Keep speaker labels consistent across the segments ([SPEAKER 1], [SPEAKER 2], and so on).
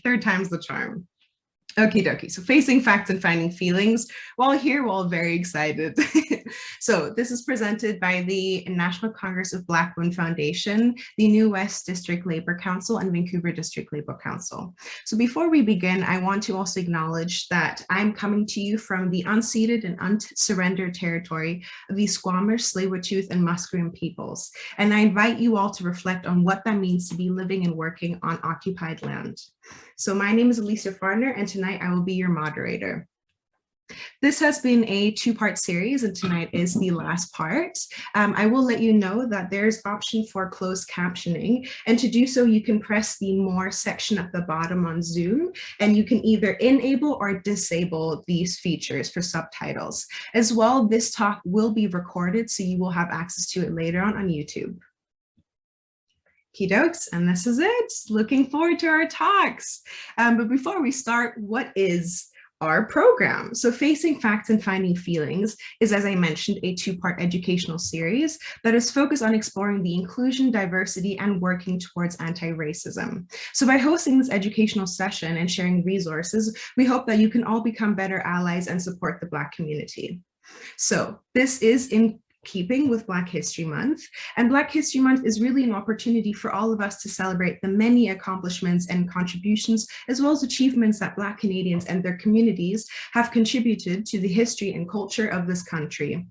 [SPEAKER 1] third time's the charm. Okie dokie, so facing facts and finding feelings. While here, we're all very excited. So this is presented by the National Congress of Black Women Foundation, the New West District Labour Council, and Vancouver District Labour Council. So before we begin, I want to also acknowledge that I'm coming to you from the unceded and unsurrendered territory of the Squamish, Tsleil-Waututh, and Musqueam peoples. And I invite you all to reflect on what that means to be living and working on occupied land. So my name is Alicia Fahrner, and tonight I will be your moderator. This has been a two-part series, and tonight is the last part. I will let you know that there's option for closed captioning, and to do so, you can press the More section at the bottom on Zoom, and you can either enable or disable these features for subtitles. As well, this talk will be recorded, so you will have access to it later on YouTube. Dokes, and this is it. Looking forward to our talks. But before we start, what is our program? So Facing Facts and Finding Feelings is, as I mentioned, a two-part educational series that is focused on exploring the inclusion, diversity, and working towards anti-racism. So by hosting this educational session and sharing resources, we hope that you can all become better allies and support the Black community. So this is in keeping with Black History Month, and Black History Month is really an opportunity for all of us to celebrate the many accomplishments and contributions, as well as achievements that Black Canadians and their communities have contributed to the history and culture of this country.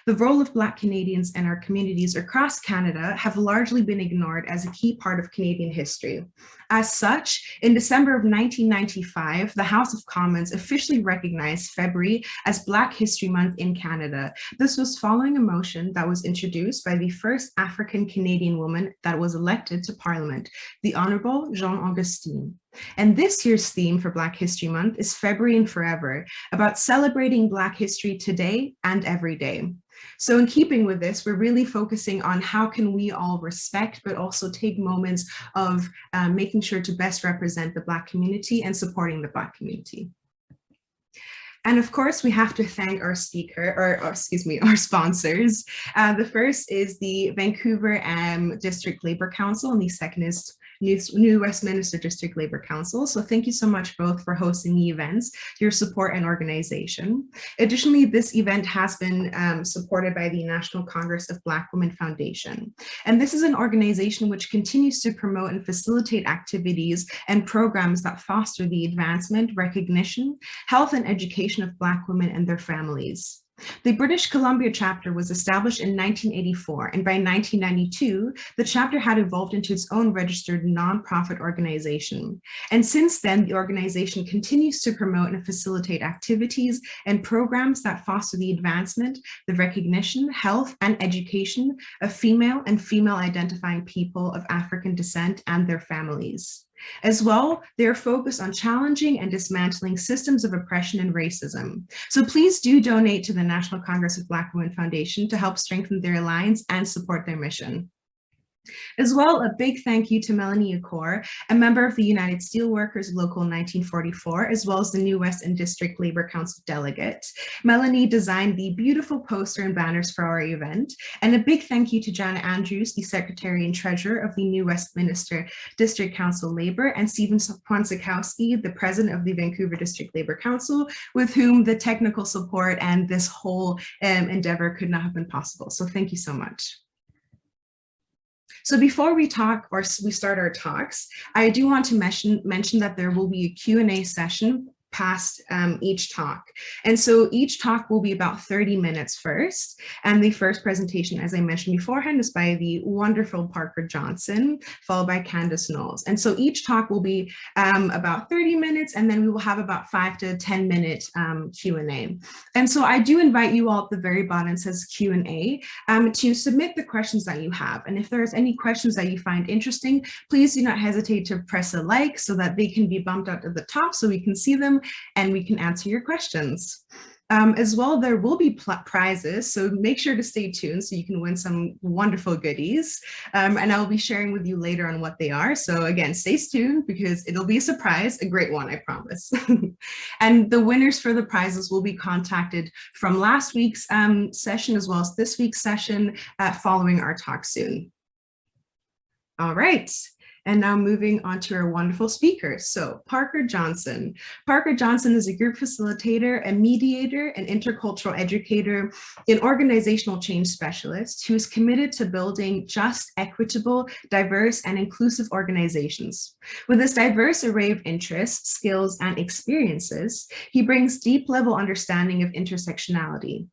[SPEAKER 1] The role of Black Canadians and our communities across Canada have largely been ignored as a key part of Canadian history. As such, in December of 1995, the House of Commons officially recognized February as Black History Month in Canada. This was following a motion that was introduced by the first African Canadian woman that was elected to Parliament, the Honorable Jean Augustine. And this year's theme for Black History Month is February and Forever, about celebrating Black history today and every day. So in keeping with this, we're really focusing on how can we all respect, but also take moments of making sure to best represent the Black community and supporting the Black community. And of course, we have to thank our our sponsors. The first is the Vancouver District Labour Council, and the second is New Westminster District Labour Council. So thank you so much both for hosting the events, your support and organization. Additionally, this event has been supported by the National Congress of Black Women Foundation. And this is an organization which continues to promote and facilitate activities and programs that foster the advancement, recognition, health, and education of Black women and their families. The British Columbia chapter was established in 1984, and by 1992, the chapter had evolved into its own registered nonprofit organization. And since then, the organization continues to promote and facilitate activities and programs that foster the advancement, the recognition, health, and education of female and female-identifying people of African descent and their families. As well, they are focused on challenging and dismantling systems of oppression and racism. So please do donate to the National Congress of Black Women Foundation to help strengthen their alliance and support their mission. As well, a big thank you to Melanie Akor, a member of the United Steelworkers Local 1944, as well as the New West and District Labour Council delegate. Melanie designed the beautiful poster and banners for our event. And a big thank you to Jana Andrews, the Secretary and Treasurer of the New Westminster District Council Labour, and Stephen Ponsakowski, the President of the Vancouver District Labour Council, with whom the technical support and this whole endeavour could not have been possible. So thank you so much. So before we start our talks, I do want to mention that there will be a Q&A session past each talk. And so each talk will be about 30 minutes first. And the first presentation, as I mentioned beforehand, is by the wonderful Parker Johnson, followed by Candace Knoll. And so each talk will be about 30 minutes, and then we will have about 5 to 10 minute Q&A. And so I do invite you all at the very bottom, it says Q&A, to submit the questions that you have. And if there's any questions that you find interesting, please do not hesitate to press a like so that they can be bumped out to the top so we can see them and we can answer your questions. As well, there will be prizes, so make sure to stay tuned so you can win some wonderful goodies. And I will be sharing with you later on what they are. So again, stay tuned because it'll be a surprise, a great one, I promise. And the winners for the prizes will be contacted from last week's session as well as this week's session following our talk soon. All right. And now moving on to our wonderful speakers. So Parker Johnson. Parker Johnson is a group facilitator, a mediator, an intercultural educator, an organizational change specialist who is committed to building just, equitable, diverse, and inclusive organizations. With this diverse array of interests, skills, and experiences, he brings deep-level understanding of intersectionality.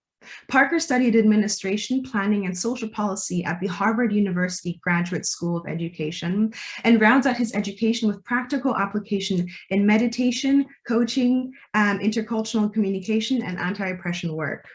[SPEAKER 1] Parker studied administration, planning, and social policy at the Harvard University Graduate School of Education and rounds out his education with practical application in meditation, coaching, intercultural communication, and anti-oppression work.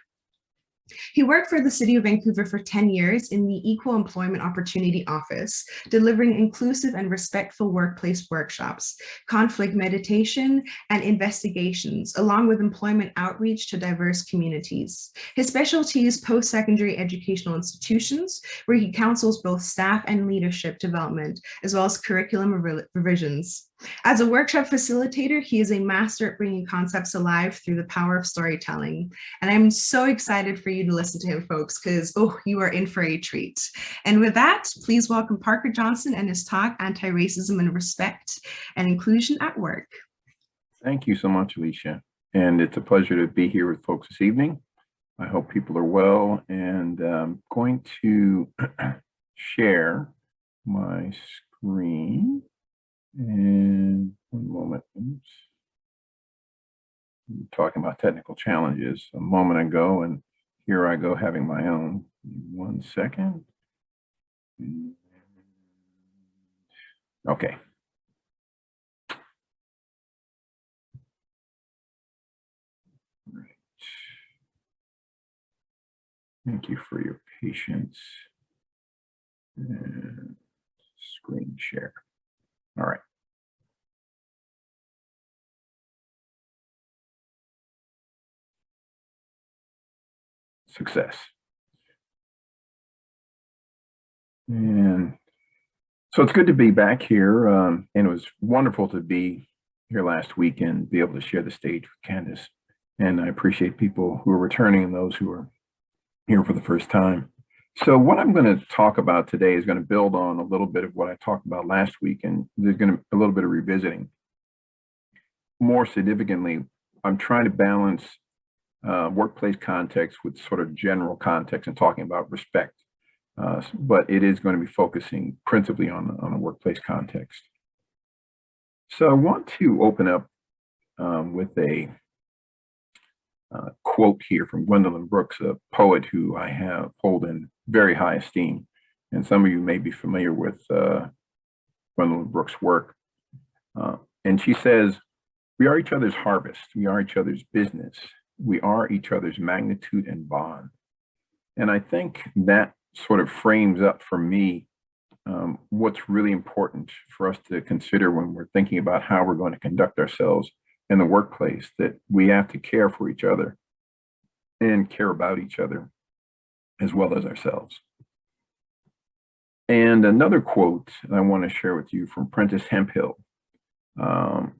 [SPEAKER 1] He worked for the City of Vancouver for 10 years in the Equal Employment Opportunity Office, delivering inclusive and respectful workplace workshops, conflict meditation, and investigations, along with employment outreach to diverse communities. His specialty is post-secondary educational institutions, where he counsels both staff and leadership development, as well as curriculum revisions. As a workshop facilitator, he is a master at bringing concepts alive through the power of storytelling. And I'm so excited for you to listen to him, folks, because, oh, you are in for a treat. And with that, please welcome Parker Johnson and his talk, Anti-Racism and Respect and Inclusion at Work.
[SPEAKER 2] Thank you so much, Alicia. And it's a pleasure to be here with folks this evening. I hope people are well, and I'm going to share my screen. And one moment, oops. We were talking about technical challenges a moment ago, and here I go having my own. 1 second. Okay. Right. Thank you for your patience. And screen share. All right. Success. And so it's good to be back here. And it was wonderful to be here last week and be able to share the stage with Candace. And I appreciate people who are returning and those who are here for the first time. So what I'm going to talk about today is going to build on a little bit of what I talked about last week, and there's going to be a little bit of revisiting. More significantly, I'm trying to balance workplace context with sort of general context and talking about respect, but it is going to be focusing principally on a workplace context. So I want to open up with a quote here from Gwendolyn Brooks, a poet who I hold in very high esteem. And some of you may be familiar with Gwendolyn Brooks' work. And she says, "We are each other's harvest. We are each other's business. We are each other's magnitude and bond." And I think that sort of frames up for me what's really important for us to consider when we're thinking about how we're going to conduct ourselves in the workplace, that we have to care for each other and care about each other as well as ourselves. And another quote I want to share with you from Prentice Hemphill,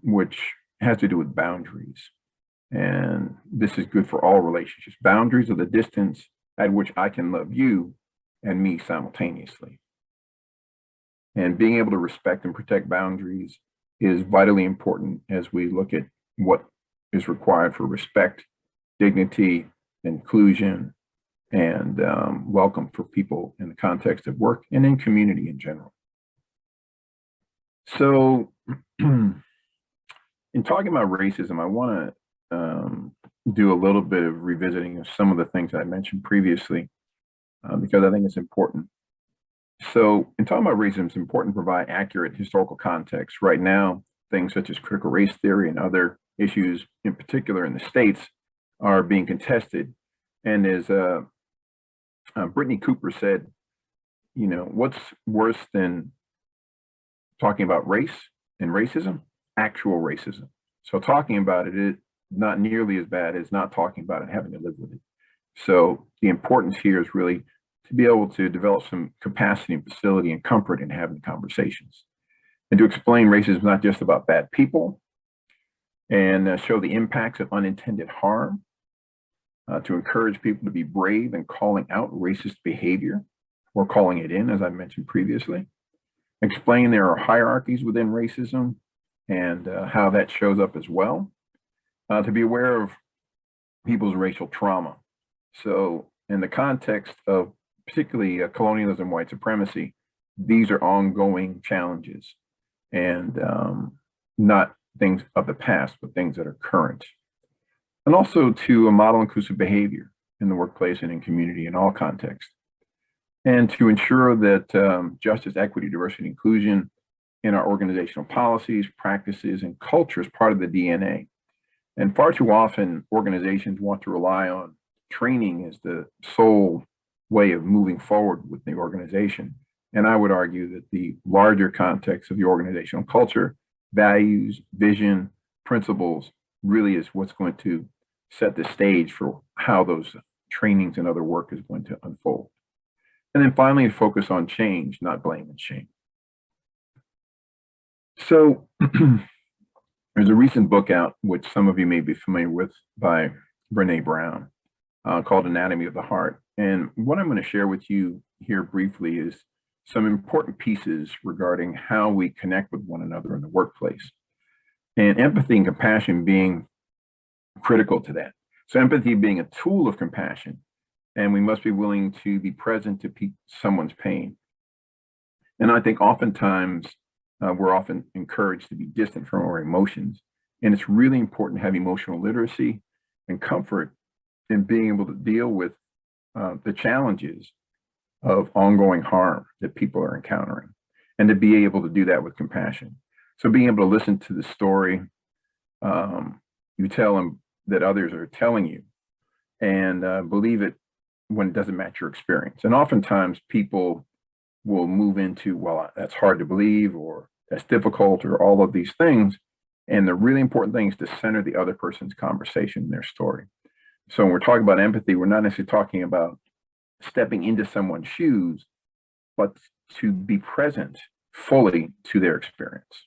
[SPEAKER 2] which has to do with boundaries. And this is good for all relationships. Boundaries are the distance at which I can love you and me simultaneously. And being able to respect and protect boundaries is vitally important as we look at what is required for respect, dignity, inclusion, and welcome for people in the context of work and in community in general. So in talking about racism, I want to do a little bit of revisiting of some of the things I mentioned previously, because I think it's important. So in talking about racism, it's important to provide accurate historical context. Right now, things such as critical race theory and other issues, in particular in the States, are being contested. And as Brittany Cooper said, you know, what's worse than talking about race and racism? Actual racism. So talking about it is not nearly as bad as not talking about it and having to live with it. So the importance here is really to be able to develop some capacity and facility and comfort in having conversations, and to explain racism is not just about bad people, and show the impacts of unintended harm, to encourage people to be brave in calling out racist behavior or calling it in, as I mentioned previously, explain there are hierarchies within racism and how that shows up as well, to be aware of people's racial trauma. So in the context of particularly colonialism, white supremacy, these are ongoing challenges and not things of the past, but things that are current. And also to model inclusive behavior in the workplace and in community in all contexts. And to ensure that justice, equity, diversity, and inclusion in our organizational policies, practices, and culture is part of the DNA. And far too often, organizations want to rely on training as the sole way of moving forward with the organization. And I would argue that the larger context of the organizational culture, values, vision, principles, really is what's going to set the stage for how those trainings and other work is going to unfold. And then finally, focus on change, not blame and shame. So there's a recent book out, which some of you may be familiar with, by Brene Brown, called Anatomy of the Heart. And what I'm going to share with you here briefly is some important pieces regarding how we connect with one another in the workplace, and empathy and compassion being critical to that. So empathy being a tool of compassion, and we must be willing to be present to someone's pain. And I think oftentimes we're often encouraged to be distant from our emotions, and it's really important to have emotional literacy and comfort in being able to deal with the challenges of ongoing harm that people are encountering, and to be able to do that with compassion. So being able to listen to the story you tell them that others are telling you, and believe it when it doesn't match your experience. And oftentimes people will move into, well, that's hard to believe, or that's difficult, or all of these things. And the really important thing is to center the other person's conversation and their story. So when we're talking about empathy, we're not necessarily talking about stepping into someone's shoes, but to be present fully to their experience.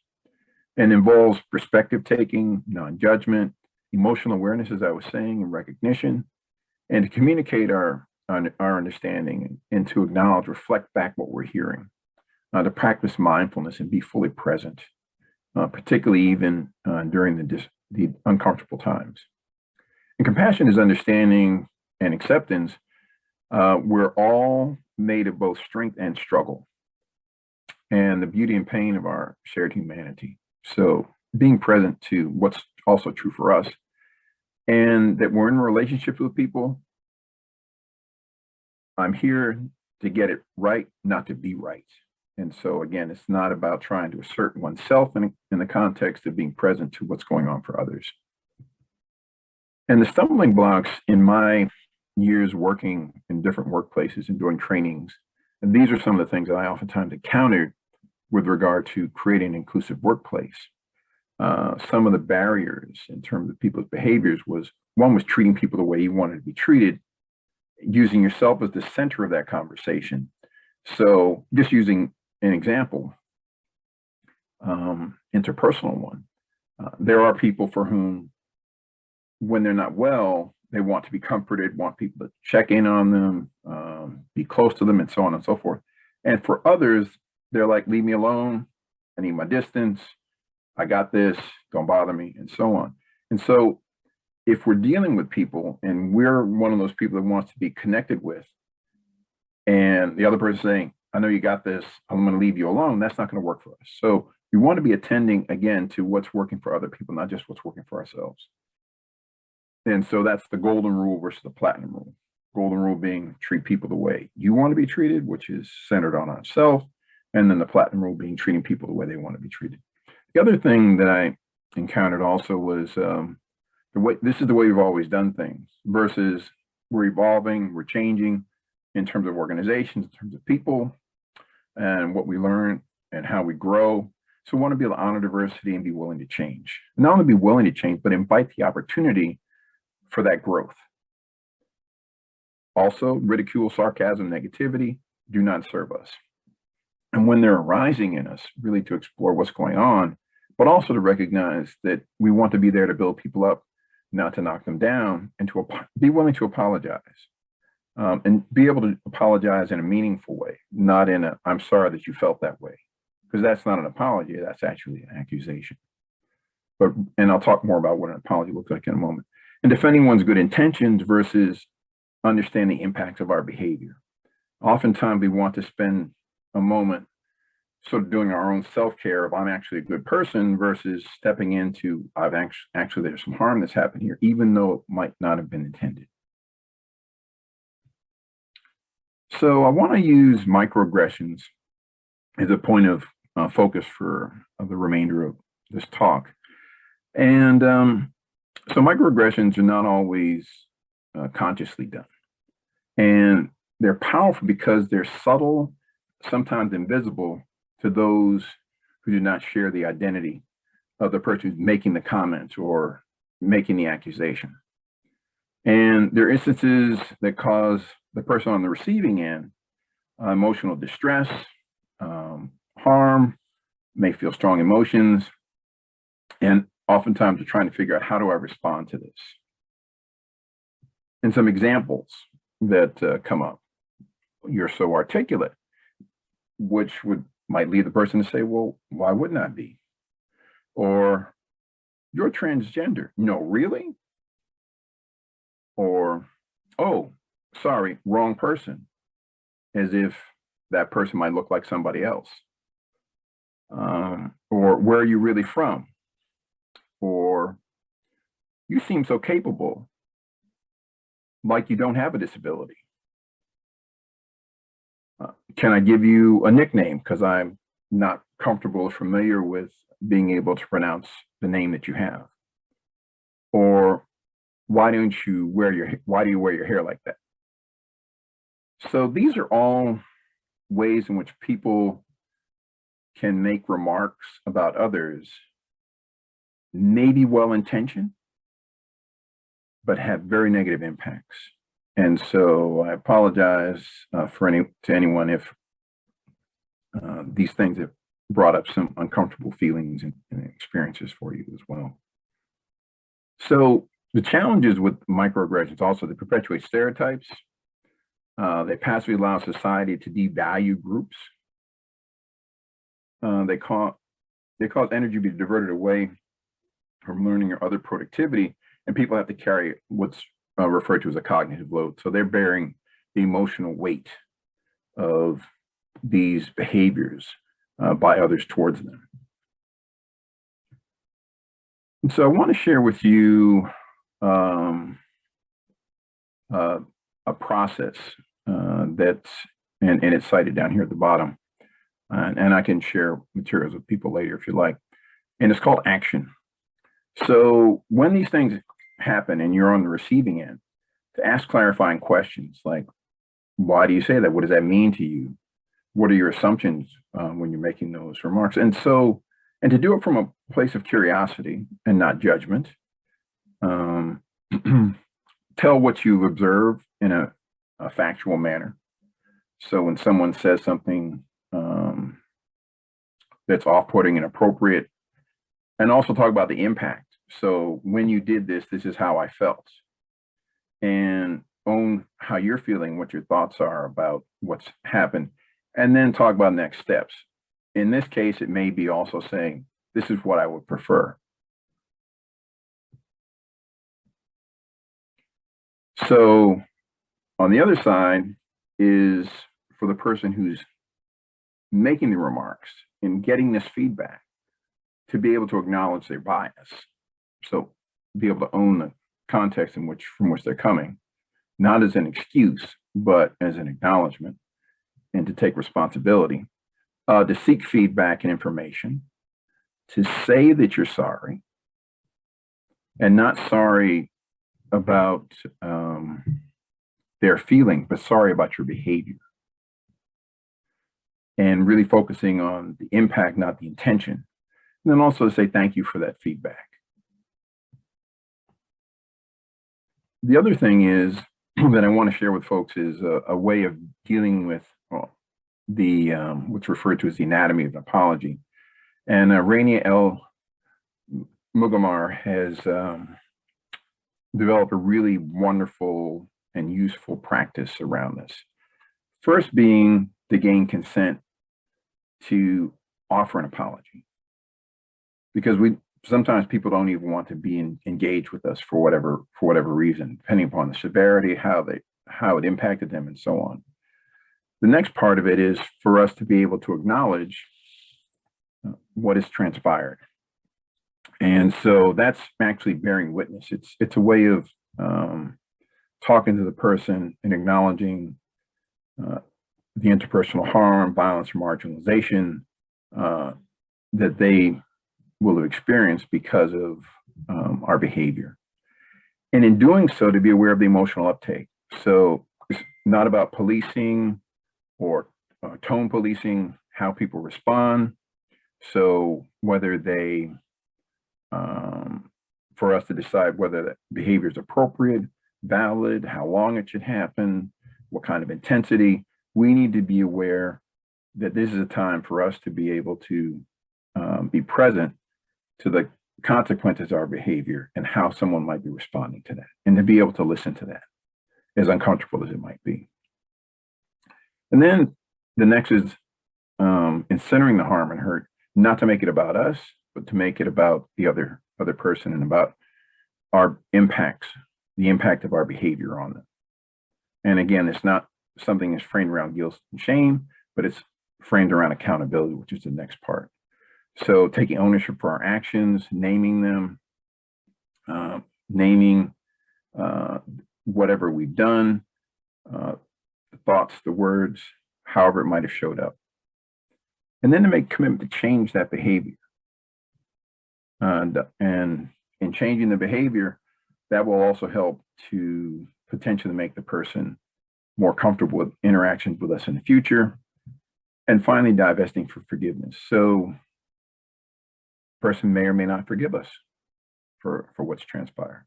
[SPEAKER 2] And involves perspective taking, non-judgment, emotional awareness, as I was saying, and recognition, and to communicate our understanding, and to acknowledge, reflect back what we're hearing, to practice mindfulness and be fully present, particularly even during the uncomfortable times. And compassion is understanding and acceptance. We're all made of both strength and struggle, and the beauty and pain of our shared humanity. So being present to what's also true for us, and that we're in relationships with people. I'm here to get it right, not to be right. And so again, it's not about trying to assert oneself in the context of being present to what's going on for others. And the stumbling blocks in my years working in different workplaces and doing trainings, and these are some of the things that I oftentimes encountered with regard to creating an inclusive workplace. Some of the barriers in terms of people's behaviors was, one was treating people the way you wanted to be treated, using yourself as the center of that conversation. So just using an example, interpersonal one, there are people for whom, when they're not well, they want to be comforted, want people to check in on them, be close to them, and so on and so forth. And for others, they're like, leave me alone, I need my distance, I got this, don't bother me, and so on. And so if we're dealing with people and we're one of those people that wants to be connected with, and the other person saying, I know you got this, I'm going to leave you alone, that's not going to work for us. So we want to be attending, again, to what's working for other people, not just what's working for ourselves. And so that's the golden rule versus the platinum rule. Golden rule being treat people the way you want to be treated, which is centered on ourselves. And then the platinum rule being treating people the way they want to be treated. The other thing that I encountered also was this is the way we've always done things, versus we're evolving, we're changing in terms of organizations, in terms of people, and what we learn and how we grow. So we want to be able to honor diversity and be willing to change. Not only be willing to change, but invite the opportunity for that growth. Also, ridicule, sarcasm, negativity do not serve us. And when they're arising in us, really to explore what's going on, but also to recognize that we want to be there to build people up, not to knock them down, and to be willing to apologize. And be able to apologize in a meaningful way, not in a, I'm sorry that you felt that way. because that's not an apology, that's actually an accusation. And I'll talk more about what an apology looks like in a moment. And defending one's good intentions versus understanding the impacts of our behavior. Oftentimes we want to spend a moment sort of doing our own self-care of I'm actually a good person versus stepping into I've actually there's some harm that's happened here, even though it might not have been intended. So I want to use microaggressions as a point of focus for the remainder of this talk. And so microaggressions are not always consciously done. And they're powerful because they're subtle, sometimes invisible to those who do not share the identity of the person who's making the comments or making the accusation. And there are instances that cause the person on the receiving end emotional distress, harm, may feel strong emotions, and oftentimes they're trying to figure out how do I respond to this. And some examples that come up. You're so articulate, which might lead the person to say, well, why wouldn't I be? Or you're transgender. No, really? Or, oh, sorry, wrong person, as if that person might look like somebody else. Or where are you really from? Or you seem so capable, like you don't have a disability. Can I give you a nickname? Because I'm not comfortable or familiar with being able to pronounce the name that you have. Or why do you wear your hair like that? So these are all ways in which people can make remarks about others, maybe well-intentioned, but have very negative impacts. And so I apologize to anyone if these things have brought up some uncomfortable feelings and experiences for you as well. So the challenges with microaggressions also, they perpetuate stereotypes. They passively allow society to devalue groups. They cause energy to be diverted away from learning or other productivity, and people have to carry what's referred to as a cognitive load. So they're bearing the emotional weight of these behaviors by others towards them. And so I want to share with you a process that's, and it's cited down here at the bottom. And I can share materials with people later if you like. And it's called action. So when these things happen and you're on the receiving end, to ask clarifying questions like, why do you say that? What does that mean to you? What are your assumptions when you're making those remarks? And to do it from a place of curiosity and not judgment. Tell what you've observed in a factual manner. So when someone says something that's off-putting, inappropriate, and also talk about the impact. So when you did this, this is how I felt. And own how you're feeling, what your thoughts are about what's happened, and then talk about next steps. In this case, it may be also saying, this is what I would prefer. So on the other side is for the person who's making the remarks and getting this feedback to be able to acknowledge their bias. So be able to own the context from which they're coming, not as an excuse, but as an acknowledgement, and to take responsibility, to seek feedback and information, to say that you're sorry, and not sorry about their feeling, but sorry about your behavior. And really focusing on the impact, not the intention. And then also to say thank you for that feedback. The other thing is that I want to share with folks is a way of dealing with what's referred to as the anatomy of an apology. And Rania L. Mugamar has developed a really wonderful and useful practice around this. First being to gain consent to offer an apology, because sometimes people don't even want to be engaged with us for whatever reason, depending upon the severity, how it impacted them, and so on. The next part of it is for us to be able to acknowledge what has transpired. And so that's actually bearing witness. It's a way of talking to the person and acknowledging the interpersonal harm, violence, or marginalization that they will have experienced because of our behavior. And in doing so, to be aware of the emotional uptake. So it's not about policing or tone policing how people respond. So whether they, for us to decide whether that behavior is appropriate, valid, how long it should happen, what kind of intensity, we need to be aware that this is a time for us to be able to be present to the consequences of our behavior and how someone might be responding to that, and to be able to listen to that, as uncomfortable as it might be. And then the next is in centering the harm and hurt, not to make it about us, but to make it about the other person and about our impacts, the impact of our behavior on them. And again, it's not something that's framed around guilt and shame, but it's framed around accountability, which is the next part. So taking ownership for our actions, naming them, naming whatever we've done, the thoughts, the words, however it might have showed up. And then to make a commitment to change that behavior. And in changing the behavior, that will also help to potentially make the person more comfortable with interactions with us in the future. And finally, divesting for forgiveness. So the person may or may not forgive us for what's transpired.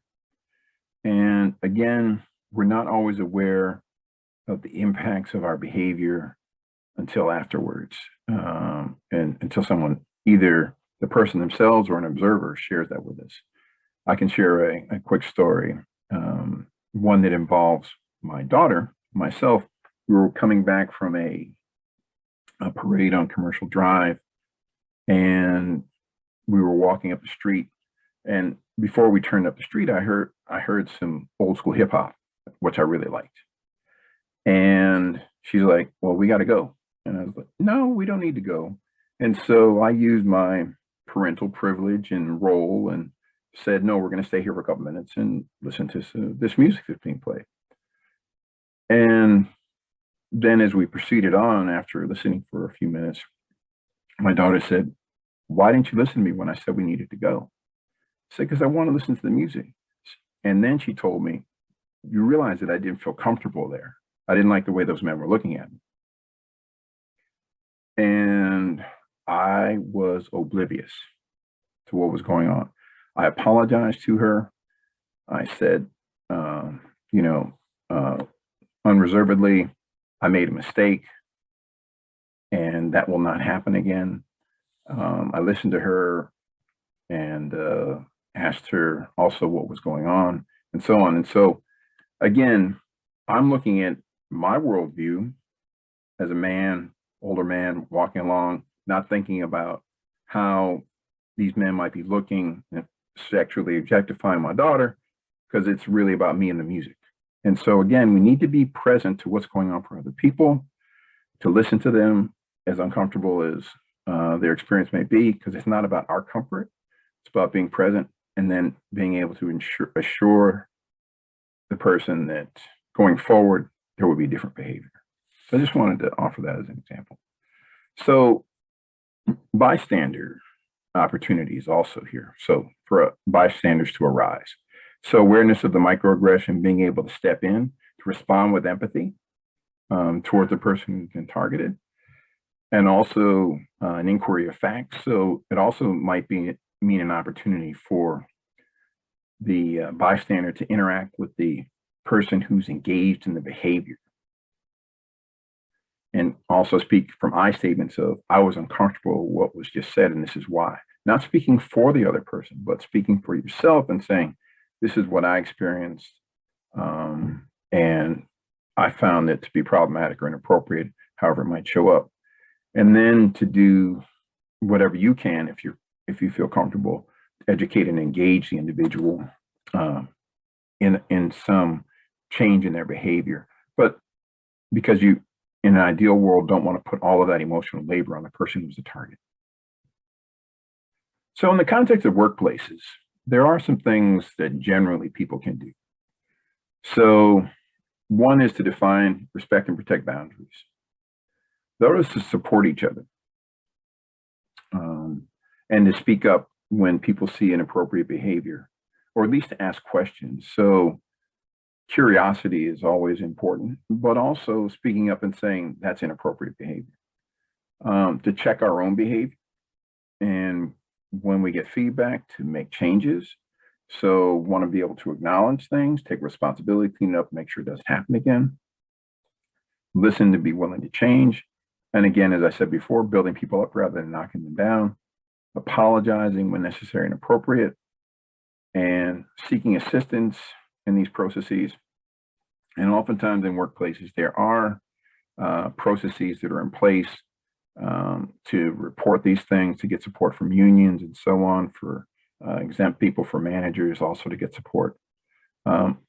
[SPEAKER 2] And again, we're not always aware of the impacts of our behavior until afterwards, and until someone, either the person themselves or an observer, shares that with us. I can share a quick story, one that involves my daughter, myself. We were coming back from a parade on Commercial Drive, and we were walking up the street. And before we turned up the street, I heard some old school hip hop, which I really liked. And she's like, "Well, we got to go." And I was like, "No, we don't need to go." And so I used my parental privilege and role and said, "No, we're going to stay here for a couple minutes and listen to this music that's being played." And then as we proceeded on, after listening for a few minutes, my daughter said, "Why didn't you listen to me when I said we needed to go?" I said, "Because I want to listen to the music." And then she told me, "You realize that I didn't feel comfortable there. I didn't like the way those men were looking at me." And I was oblivious to what was going on. I apologized to her. I said, unreservedly, I made a mistake and that will not happen again. I listened to her and asked her also what was going on, and so on. And so again, I'm looking at my worldview as a man, older man, walking along, not thinking about how these men might be looking and sexually objectifying my daughter, because it's really about me and the music. And so again, we need to be present to what's going on for other people, to listen to them, as uncomfortable as their experience may be, because it's not about our comfort. It's about being present and then being able to assure the person that going forward, there will be different behavior. So I just wanted to offer that as an example. So bystander opportunities also here. So for bystanders to arise. So awareness of the microaggression, being able to step in to respond with empathy towards the person who's been targeted, and also an inquiry of facts. So it also might mean an opportunity for the bystander to interact with the person who's engaged in the behavior, and also speak from I statements of, "I was uncomfortable with what was just said, and this is why." Not speaking for the other person, but speaking for yourself and saying, "This is what I experienced, and I found it to be problematic or inappropriate," however it might show up. And then to do whatever you can, if you feel comfortable, educate and engage the individual in some change in their behavior. But because you, in an ideal world, don't want to put all of that emotional labor on the person who's the target. So in the context of workplaces, there are some things that generally people can do. So one is to define, respect, and protect boundaries. The other is to support each other and to speak up when people see inappropriate behavior, or at least to ask questions. So curiosity is always important, but also speaking up and saying that's inappropriate behavior. To check our own behavior, and when we get feedback, to make changes. So want to be able to acknowledge things, take responsibility, clean it up, make sure it doesn't happen again. Listen to be willing to change. And again, as I said before, building people up rather than knocking them down. Apologizing when necessary and appropriate, and seeking assistance in these processes. And oftentimes in workplaces, there are processes that are in place to report these things, to get support from unions and so on, for exempt people, for managers also to get support.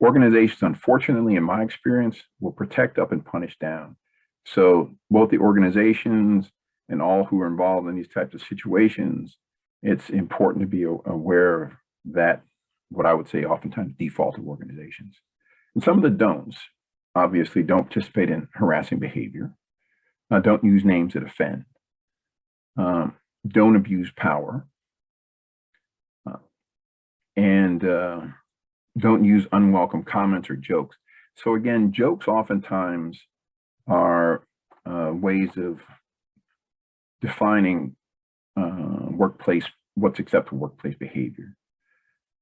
[SPEAKER 2] Organizations, unfortunately, in my experience, will protect up and punish down. So both the organizations and all who are involved in these types of situations, it's important to be aware of that, what I would say oftentimes default of organizations. And some of the don'ts, obviously, don't participate in harassing behavior, don't use names that offend, don't abuse power, and don't use unwelcome comments or jokes. So again, jokes oftentimes are ways of defining workplace, what's acceptable workplace behavior.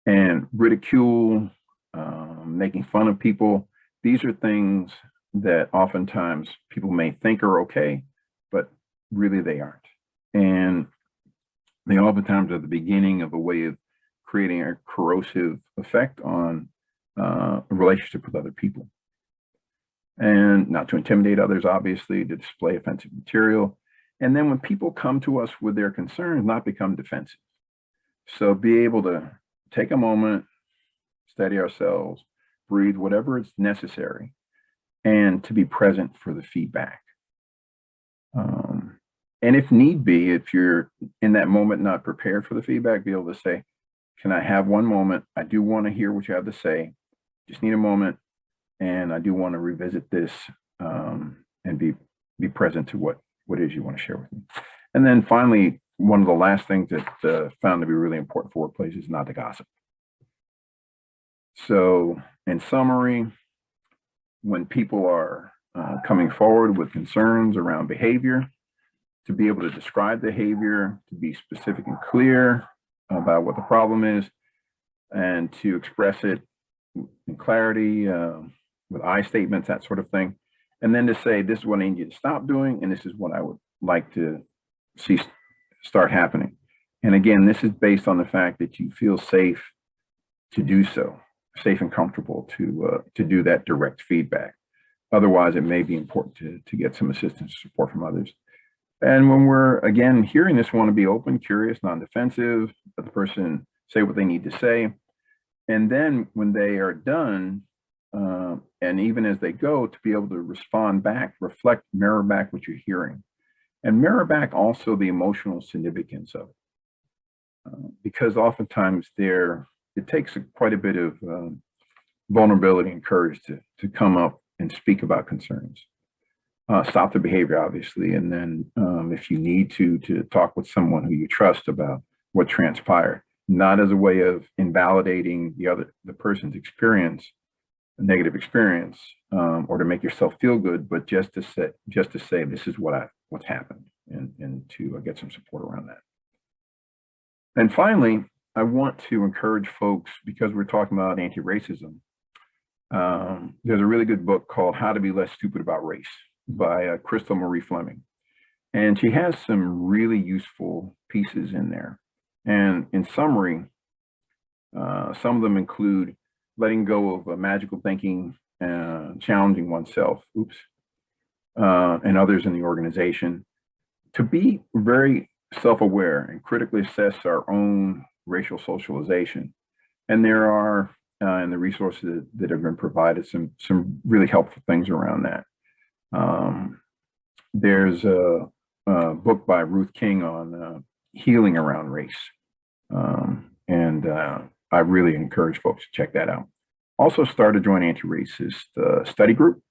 [SPEAKER 2] And ridicule, making fun of people, these are things that oftentimes people may think are okay, but really they aren't. And they oftentimes are the beginning of a way of creating a corrosive effect on a relationship with other people. And not to intimidate others, obviously, to display offensive material. And then when people come to us with their concerns, not become defensive. So be able to take a moment, steady ourselves, breathe, whatever is necessary, and to be present for the feedback. And if need be, if you're in that moment not prepared for the feedback, be able to say, can I have one moment? I do want to hear what you have to say. Just need a moment. And I do want to revisit this and be present to what it is you want to share with me. And then finally, one of the last things that found to be really important for workplaces is not to gossip. So in summary, when people are coming forward with concerns around behavior, to be able to describe behavior, to be specific and clear about what the problem is, and to express it in clarity with I statements, that sort of thing. And then to say, this is what I need you to stop doing, and this is what I would like to see start happening. And again, this is based on the fact that you feel safe to do so, safe and comfortable to do that direct feedback. Otherwise, it may be important to get some assistance or support from others. And when we're, again, hearing this, want to be open, curious, non-defensive, let the person say what they need to say. And then when they are done, and even as they go, to be able to respond back, reflect, mirror back what you're hearing. And mirror back also the emotional significance of it. Because oftentimes it takes quite a bit of vulnerability and courage to come up and speak about concerns. Stop the behavior, obviously, and then if you need to talk with someone who you trust about what transpired, not as a way of invalidating the person's experience, a negative experience, or to make yourself feel good, but just to say this is what's happened, and to get some support around that. And finally, I want to encourage folks, because we're talking about anti-racism. There's a really good book called How to Be Less Stupid About Race by Crystal Marie Fleming. And she has some really useful pieces in there. And in summary, some of them include letting go of magical thinking, challenging oneself, and others in the organization, to be very self-aware and critically assess our own racial socialization. And there are, in the resources that have been provided, some really helpful things around that. There's a book by Ruth King on healing around race. And I really encourage folks to check that out. Also started Joint Anti-Racist study group,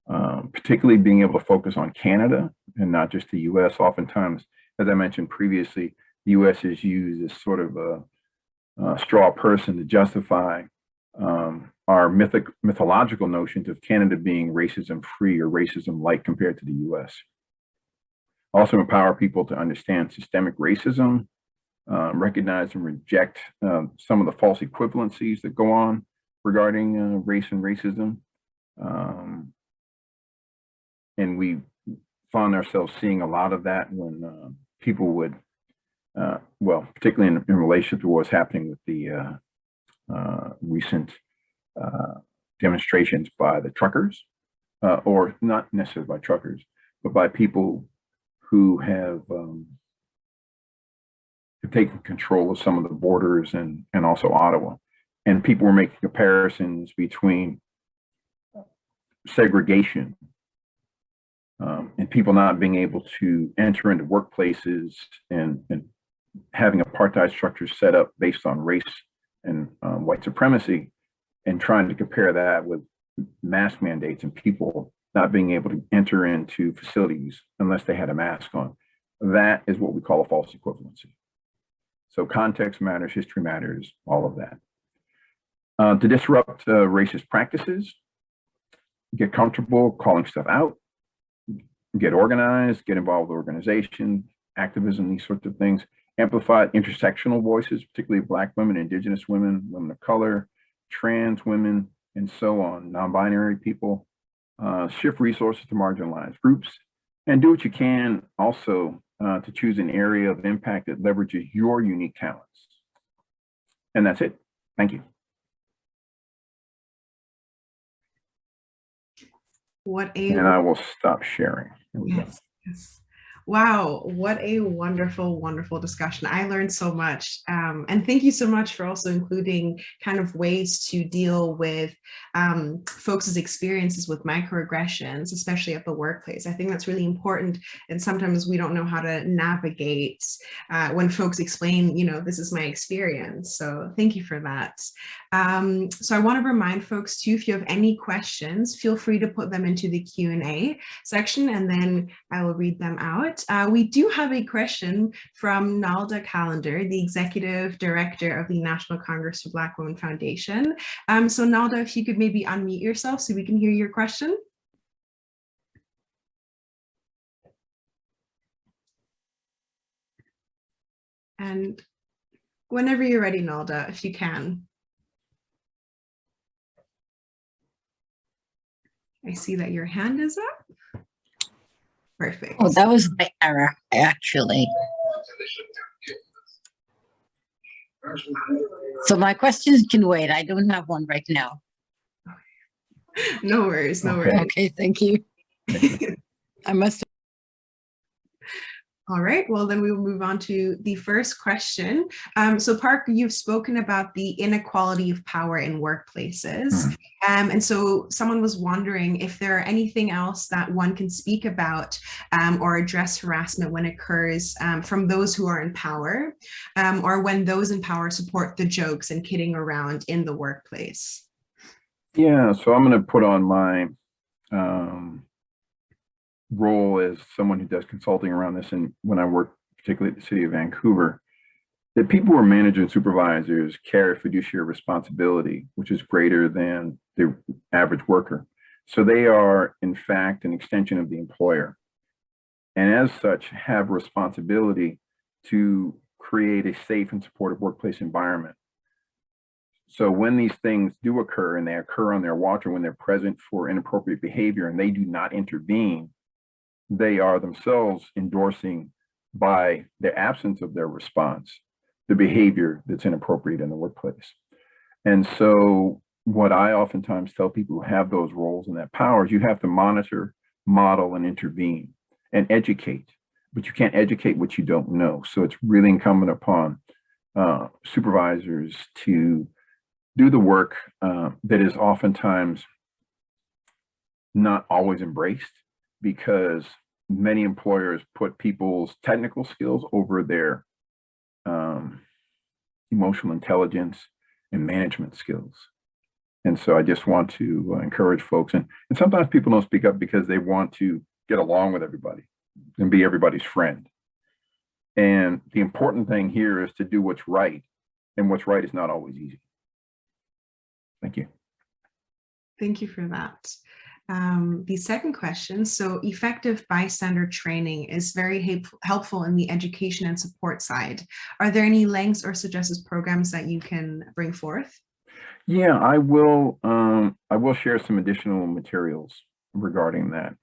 [SPEAKER 2] particularly being able to focus on Canada and not just the US. Oftentimes, as I mentioned previously, the US is used as sort of a straw person to justify our mythological notions of Canada being racism free or racism light compared to the US. Also empower people to understand systemic racism, recognize and reject some of the false equivalencies that go on regarding race and racism. And we found ourselves seeing a lot of that when people would, well, particularly in relation to what's happening with the recent demonstrations by the truckers, or not necessarily by truckers, but by people who have taken control of some of the borders and also Ottawa. And people were making comparisons between segregation and people not being able to enter into workplaces and having apartheid structures set up based on race and white supremacy, and trying to compare that with mask mandates and people not being able to enter into facilities unless they had a mask on. That is what we call a false equivalency. So context matters, history matters, all of that. To disrupt racist practices, get comfortable calling stuff out, get organized, get involved with organization, activism, these sorts of things. Amplify intersectional voices, particularly Black women, Indigenous women, women of color, trans women, and so on, non-binary people. Shift resources to marginalized groups, and do what you can also to choose an area of impact that leverages your unique talents. And that's it. Thank you. And I will stop sharing.
[SPEAKER 1] Yes. Wow, what a wonderful, wonderful discussion. I learned so much. And thank you so much for also including kind of ways to deal with folks' experiences with microaggressions, especially at the workplace. I think that's really important. And sometimes we don't know how to navigate when folks explain, you know, this is my experience. So thank you for that. So I want to remind folks too, if you have any questions, feel free to put them into the Q&A section, and then I will read them out. We do have a question from Nalda Callender, the Executive Director of the National Congress for Black Women Foundation. So Nalda, if you could maybe unmute yourself so we can hear your question. And whenever you're ready, Nalda, if you can. I see that your hand is up. Perfect.
[SPEAKER 3] Oh, that was my error, actually. So my questions can wait. I don't have one right now.
[SPEAKER 1] No worries, no worries.
[SPEAKER 3] Okay, thank you. I must.
[SPEAKER 1] All right, well, then we will move on to the first question. So Park, you've spoken about the inequality of power in workplaces. And so someone was wondering if there are anything else that one can speak about or address harassment when it occurs from those who are in power, or when those in power support the jokes and kidding around in the workplace.
[SPEAKER 2] Yeah, so I'm going to put on my role as someone who does consulting around this, and when I work particularly at the city of Vancouver, that people who are managers and supervisors carry fiduciary responsibility, which is greater than the average worker. So they are, in fact, an extension of the employer, and as such have responsibility to create a safe and supportive workplace environment. So when these things do occur, and they occur on their watch, or when they're present for inappropriate behavior and they do not intervene, they are themselves endorsing, by the absence of their response, the behavior that's inappropriate in the workplace. And so what I oftentimes tell people who have those roles and that power is you have to monitor, model, and intervene and educate but you can't educate what you don't know. So it's really incumbent upon supervisors to do the work that is oftentimes not always embraced, because many employers put people's technical skills over their emotional intelligence and management skills. And so I just want to encourage folks, and sometimes people don't speak up because they want to get along with everybody and be everybody's friend. And the important thing here is to do what's right, and what's right is not always easy. Thank you.
[SPEAKER 1] Thank you for that. The second question, so effective bystander training is very helpful in the education and support side. Are there any links or suggested programs that you can bring forth?
[SPEAKER 2] Yeah, I will share some additional materials regarding that.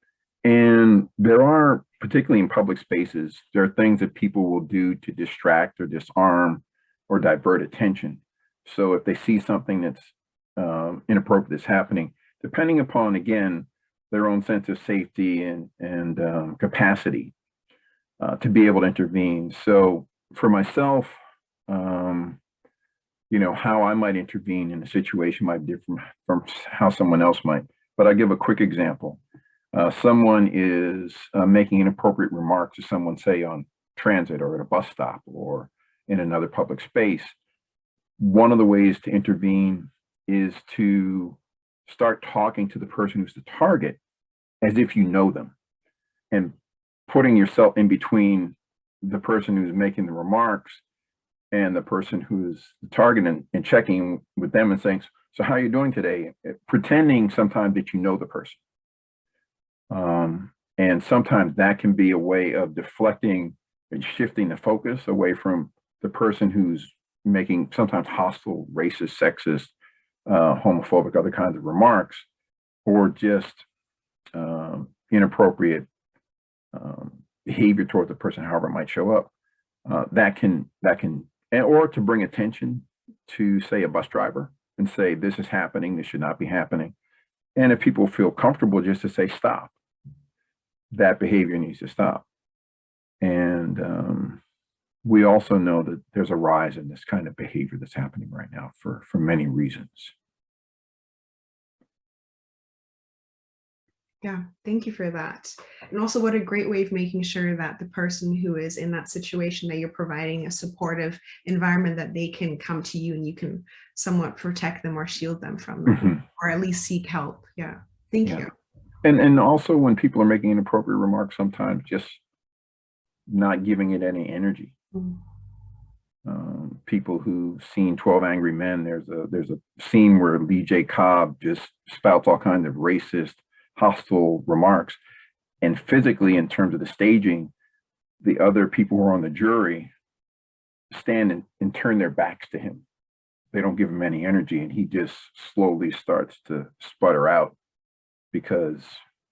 [SPEAKER 2] And there are, particularly in public spaces, there are things that people will do to distract or disarm or divert attention. So if they see something that's inappropriate that's happening, depending upon, again, their own sense of safety and capacity to be able to intervene. So for myself, you know, how I might intervene in a situation might be different from how someone else might. But I'll give a quick example. Someone is making inappropriate remarks to someone, say on transit or at a bus stop or in another public space. One of the ways to intervene is to start talking to the person who's the target as if you know them, and putting yourself in between the person who's making the remarks and the person who's the target, and checking with them and saying, so how are you doing today? Pretending sometimes that you know the person. And sometimes that can be a way of deflecting and shifting the focus away from the person who's making sometimes hostile, racist, sexist, homophobic, other kinds of remarks, or just inappropriate behavior toward the person, however it might show up. Or to bring attention to, say, a bus driver and say, this is happening, this should not be happening. And if people feel comfortable, just to say, stop, that behavior needs to stop. And we also know that there's a rise in this kind of behavior that's happening right now for many reasons.
[SPEAKER 1] Yeah, thank you for that. And also, what a great way of making sure that the person who is in that situation, that you're providing a supportive environment, that they can come to you and you can somewhat protect them or shield them from them, or at least seek help. Yeah, thank you.
[SPEAKER 2] And also, when people are making inappropriate remarks, sometimes just not giving it any energy. People who've seen 12 Angry Men, there's a scene where Lee J. Cobb just spouts all kinds of racist, hostile remarks, and physically, in terms of the staging, the other people who are on the jury stand and turn their backs to him. They don't give him any energy, and he just slowly starts to sputter out because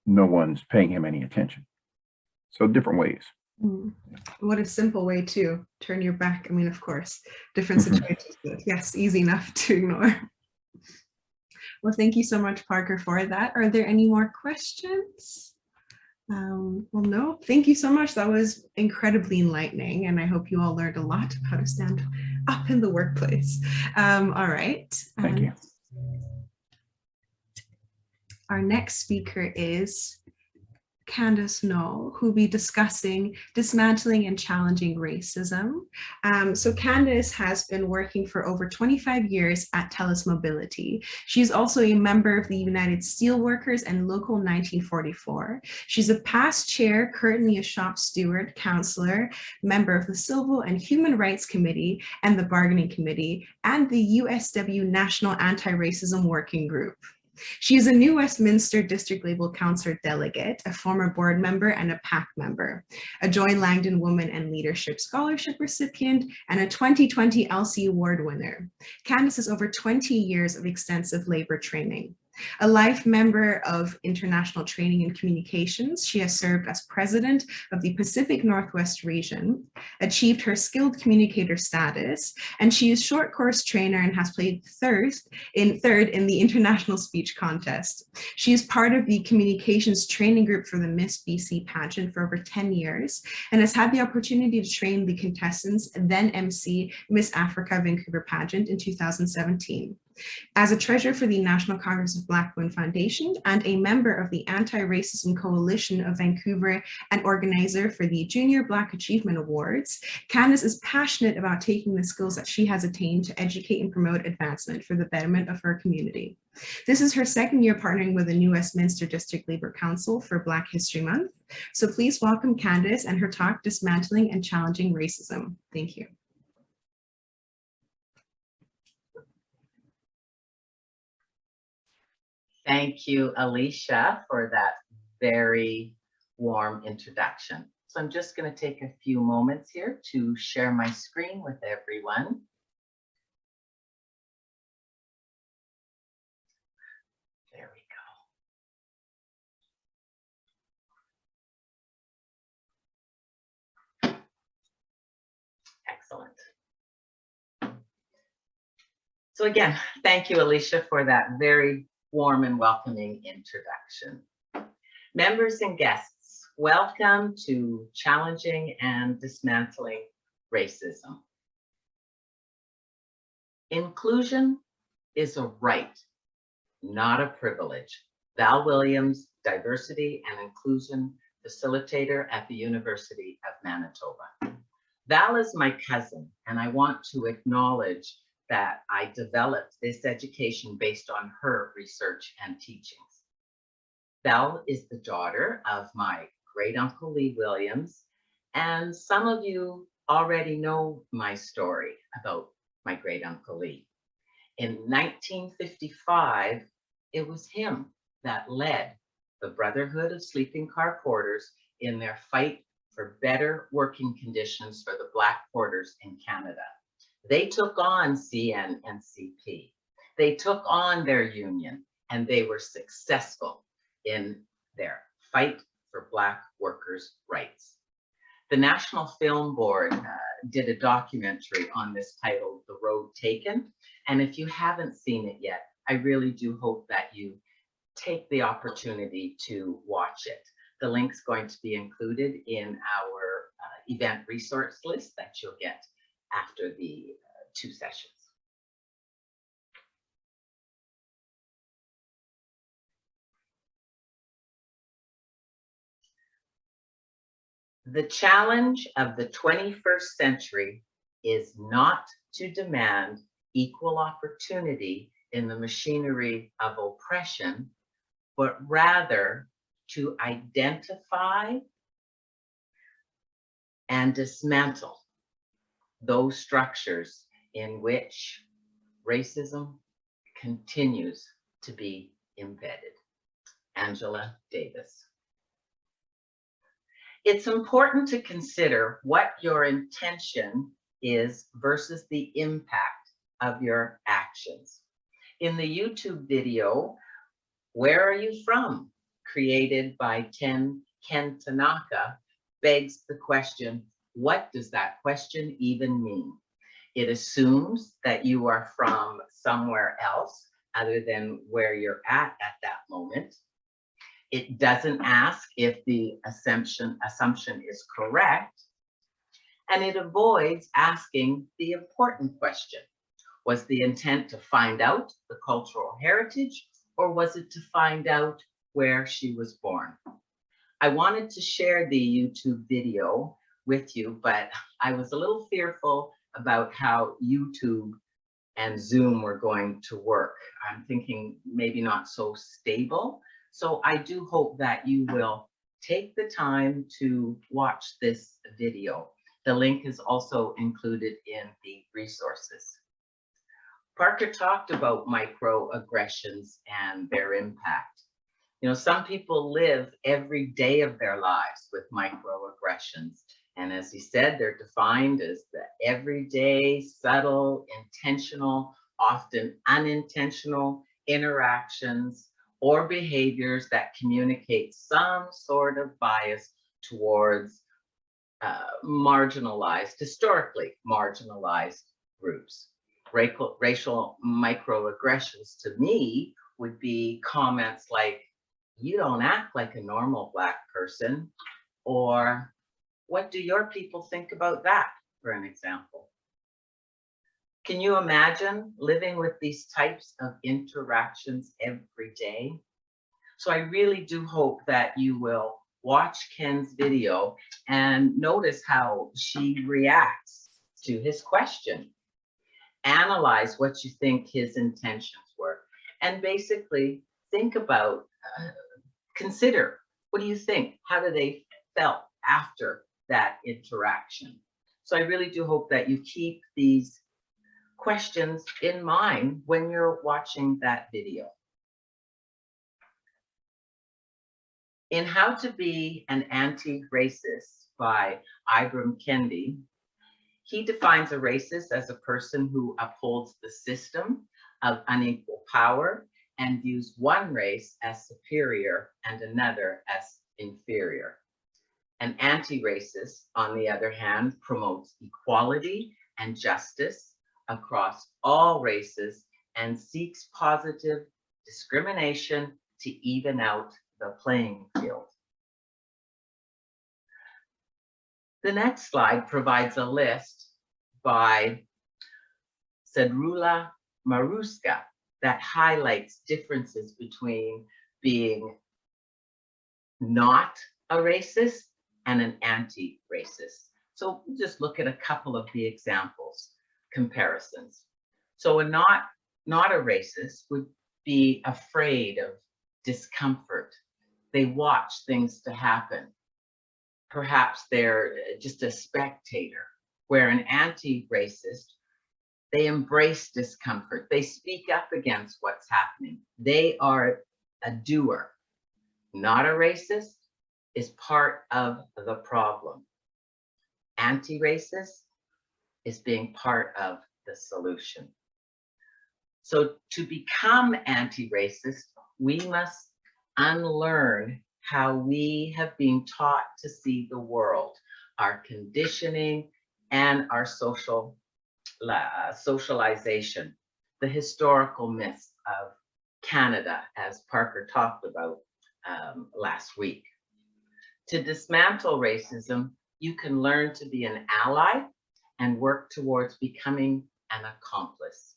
[SPEAKER 2] no one's paying him any attention. So different ways.
[SPEAKER 1] What a simple way to turn your back. I mean, of course, different situations, but yes, easy enough to ignore. Well, thank you so much, Parker, for that. Are there any more questions? Well, no, thank you so much. That was incredibly enlightening, and I hope you all learned a lot of how to stand up in the workplace. All right.
[SPEAKER 2] Thank you.
[SPEAKER 1] Our next speaker is Candace Knoll, who will be discussing dismantling and challenging racism. So Candace has been working for over 25 years at TELUS Mobility. She's also a member of the United Steelworkers and Local 1944. She's a past chair, currently a shop steward, counselor, member of the Civil and Human Rights Committee and the Bargaining Committee, and the USW National Anti-Racism Working Group. She is a new Westminster District Label Councillor Delegate, a former board member and a PAC member, a Joy Langdon Woman and Leadership Scholarship recipient, and a 2020 Elsie Award winner. Candace has over 20 years of extensive labor training. A life member of International Training and Communications, she has served as president of the Pacific Northwest region, achieved her skilled communicator status, and she is short course trainer and has played third in the International Speech Contest. She is part of the communications training group for the Miss BC pageant for over 10 years and has had the opportunity to train the contestants, then MC Miss Africa Vancouver pageant in 2017. As a treasurer for the National Congress of Black Women Foundation and a member of the Anti-Racism Coalition of Vancouver and organizer for the Junior Black Achievement Awards, Candace is passionate about taking the skills that she has attained to educate and promote advancement for the betterment of her community. This is her second year partnering with the new Westminster District Labour Council for Black History Month. So please welcome Candace and her talk, Dismantling and Challenging Racism. Thank you.
[SPEAKER 4] Thank you, Alicia, for that very warm introduction. So I'm just going to take a few moments here to share my screen with everyone. There we go. Excellent. So again, thank you, Alicia, for that very warm and welcoming introduction. Members and guests, welcome to Challenging and Dismantling Racism. Inclusion is a right, not a privilege. Val Williams, Diversity and Inclusion Facilitator at the University of Manitoba. Val is my cousin, and I want to acknowledge that I developed this education based on her research and teachings. Belle is the daughter of my great uncle Lee Williams, and some of you already know my story about my great uncle Lee. In 1955, it was him that led the Brotherhood of Sleeping Car Porters in their fight for better working conditions for the Black porters in Canada. They took on CN&CP. They took on their union, and they were successful in their fight for Black workers' rights. The National Film Board did a documentary on this titled The Road Taken, and if you haven't seen it yet, I really do hope that you take the opportunity to watch it. The link's going to be included in our event resource list that you'll get after the 2 sessions. The challenge of the 21st century is not to demand equal opportunity in the machinery of oppression, but rather to identify and dismantle those structures in which racism continues to be embedded. Angela Davis. It's important to consider what your intention is versus the impact of your actions. In the YouTube video, Where Are You From? Created by Ken Tanaka, begs the question, what does that question even mean? It assumes that you are from somewhere else other than where you're at that moment. It doesn't ask if the assumption is correct, and it avoids asking the important question. Was the intent to find out the cultural heritage, or was it to find out where she was born? I wanted to share the YouTube video with you, but I was a little fearful about how YouTube and Zoom were going to work. I'm thinking maybe not so stable. So I do hope that you will take the time to watch this video. The link is also included in the resources. Parker talked about microaggressions and their impact. You know, some people live every day of their lives with microaggressions. And as he said, they're defined as the everyday, subtle, intentional, often unintentional interactions, or behaviors that communicate some sort of bias towards marginalized, historically marginalized groups. Racial microaggressions to me would be comments like, "You don't act like a normal Black person," or "What do your people think about that?" for an example. Can you imagine living with these types of interactions every day? So I really do hope that you will watch Ken's video and notice how she reacts to his question. Analyze what you think his intentions were, and basically think about, consider, what do you think? How do they felt after that interaction? So I really do hope that you keep these questions in mind when you're watching that video. In How to Be an Anti-Racist by Ibram Kendi, he defines a racist as a person who upholds the system of unequal power and views one race as superior and another as inferior. An anti-racist, on the other hand, promotes equality and justice across all races and seeks positive discrimination to even out the playing field. The next slide provides a list by Sadrullah Maruska that highlights differences between being not a racist and an anti-racist. So we'll just look at a couple of the examples, comparisons. So a not a racist would be afraid of discomfort. They watch things to happen. Perhaps they're just a spectator, where an anti-racist, they embrace discomfort. They speak up against what's happening. They are a doer. Not a racist is part of the problem. Anti-racist is being part of the solution. So to become anti-racist, we must unlearn how we have been taught to see the world, our conditioning and our socialization, the historical myths of Canada, as Parker talked about last week. To dismantle racism, you can learn to be an ally and work towards becoming an accomplice.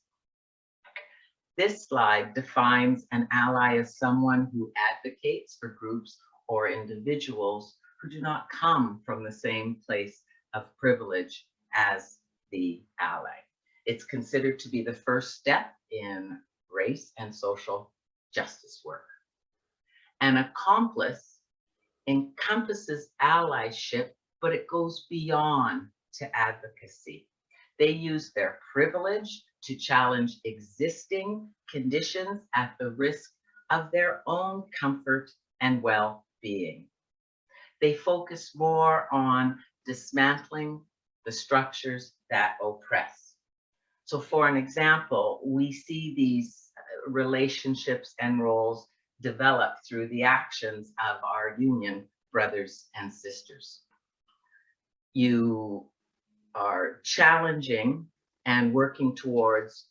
[SPEAKER 4] This slide defines an ally as someone who advocates for groups or individuals who do not come from the same place of privilege as the ally. It's considered to be the first step in race and social justice work. An accomplice encompasses allyship, but it goes beyond to advocacy. They use their privilege to challenge existing conditions at the risk of their own comfort and well-being. They focus more on dismantling the structures that oppress. So for an example, we see these relationships and roles develop through the actions of our union brothers and sisters. You are challenging and working towards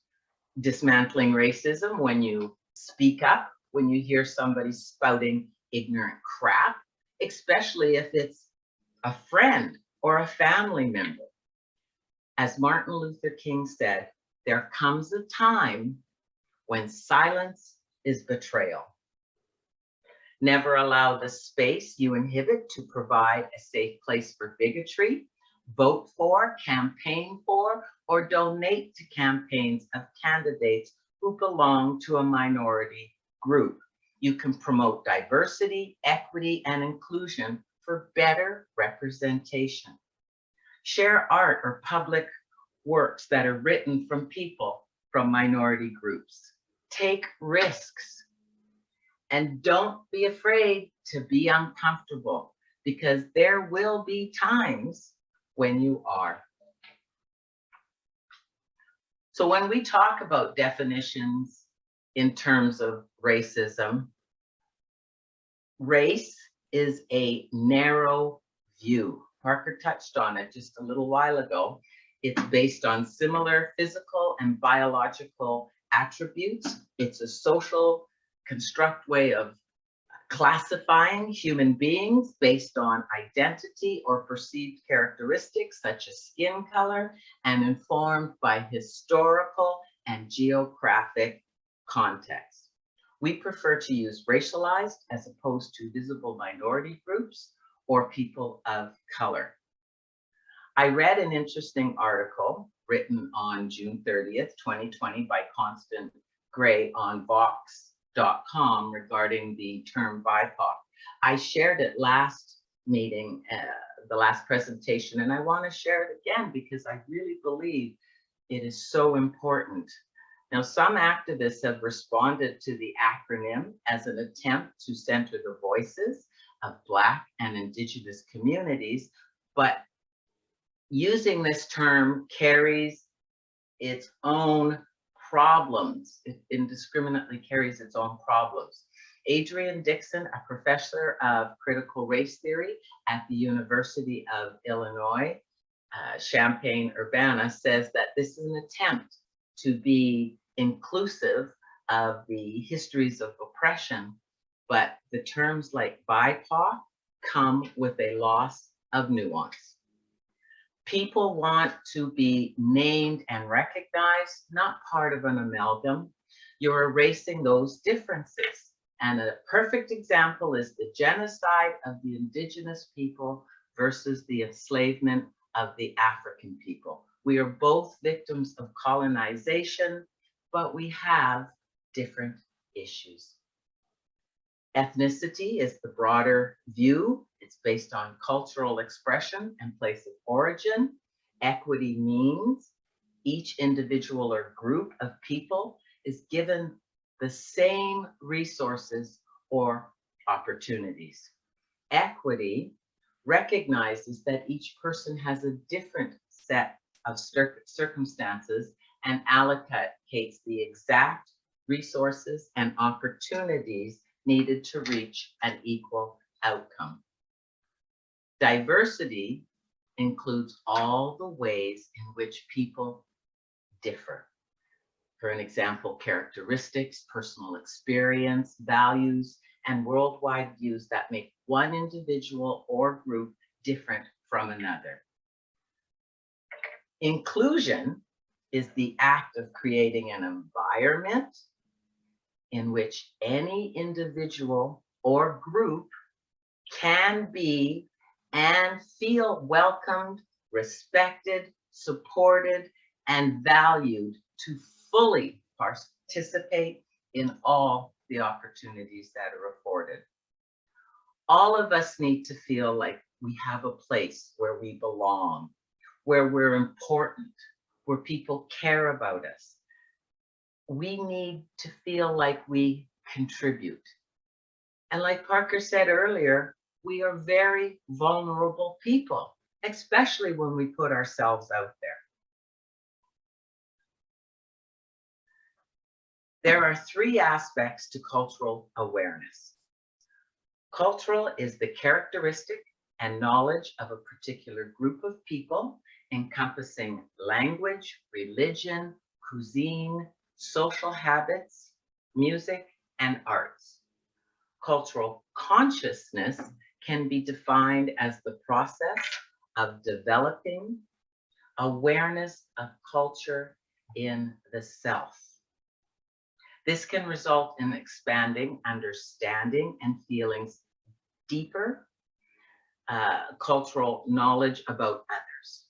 [SPEAKER 4] dismantling racism when you speak up, when you hear somebody spouting ignorant crap, especially if it's a friend or a family member. As Martin Luther King said, there comes a time when silence is betrayal. Never allow the space you inhibit to provide a safe place for bigotry. Vote for, campaign for, or donate to campaigns of candidates who belong to a minority group. You can promote diversity, equity, and inclusion for better representation. Share art or public works that are written from people from minority groups. Take risks. And don't be afraid to be uncomfortable, because there will be times when you are. So when we talk about definitions in terms of racism, race is a narrow view. Parker touched on it just a little while ago. It's based on similar physical and biological attributes. It's a social construct way of classifying human beings based on identity or perceived characteristics such as skin color, and informed by historical and geographic context. We prefer to use racialized as opposed to visible minority groups or people of color. I read an interesting article written on June 30th, 2020 by Constant Gray on Vox.com regarding the term BIPOC. I shared it last meeting, the last presentation, and I want to share it again because I really believe it is so important. Now, some activists have responded to the acronym as an attempt to center the voices of Black and Indigenous communities, but using this term carries its own problems. It indiscriminately carries its own problems. Adrian Dixon, a professor of critical race theory at the University of Illinois, Champaign-Urbana, says that this is an attempt to be inclusive of the histories of oppression, but the terms like BIPOC come with a loss of nuance. People want to be named and recognized, not part of an amalgam. You're erasing those differences. And a perfect example is the genocide of the Indigenous people versus the enslavement of the African people. We are both victims of colonization, but we have different issues. Ethnicity is the broader view. It's based on cultural expression and place of origin. Equity means each individual or group of people is given the same resources or opportunities. Equity recognizes that each person has a different set of circumstances and allocates the exact resources and opportunities needed to reach an equal outcome. Diversity includes all the ways in which people differ. For an example, characteristics, personal experience, values, and worldwide views that make one individual or group different from another. Inclusion is the act of creating an environment in which any individual or group can be and feel welcomed, respected, supported, and valued to fully participate in all the opportunities that are afforded. All of us need to feel like we have a place where we belong, where we're important, where people care about us. We need to feel like we contribute. And like Parker said earlier, we are very vulnerable people, especially when we put ourselves out there. There are three aspects to cultural awareness. Cultural is the characteristic and knowledge of a particular group of people, encompassing language, religion, cuisine, social habits, music, and arts. Cultural consciousness can be defined as the process of developing awareness of culture in the self. This can result in expanding understanding and feelings deeper cultural knowledge about others.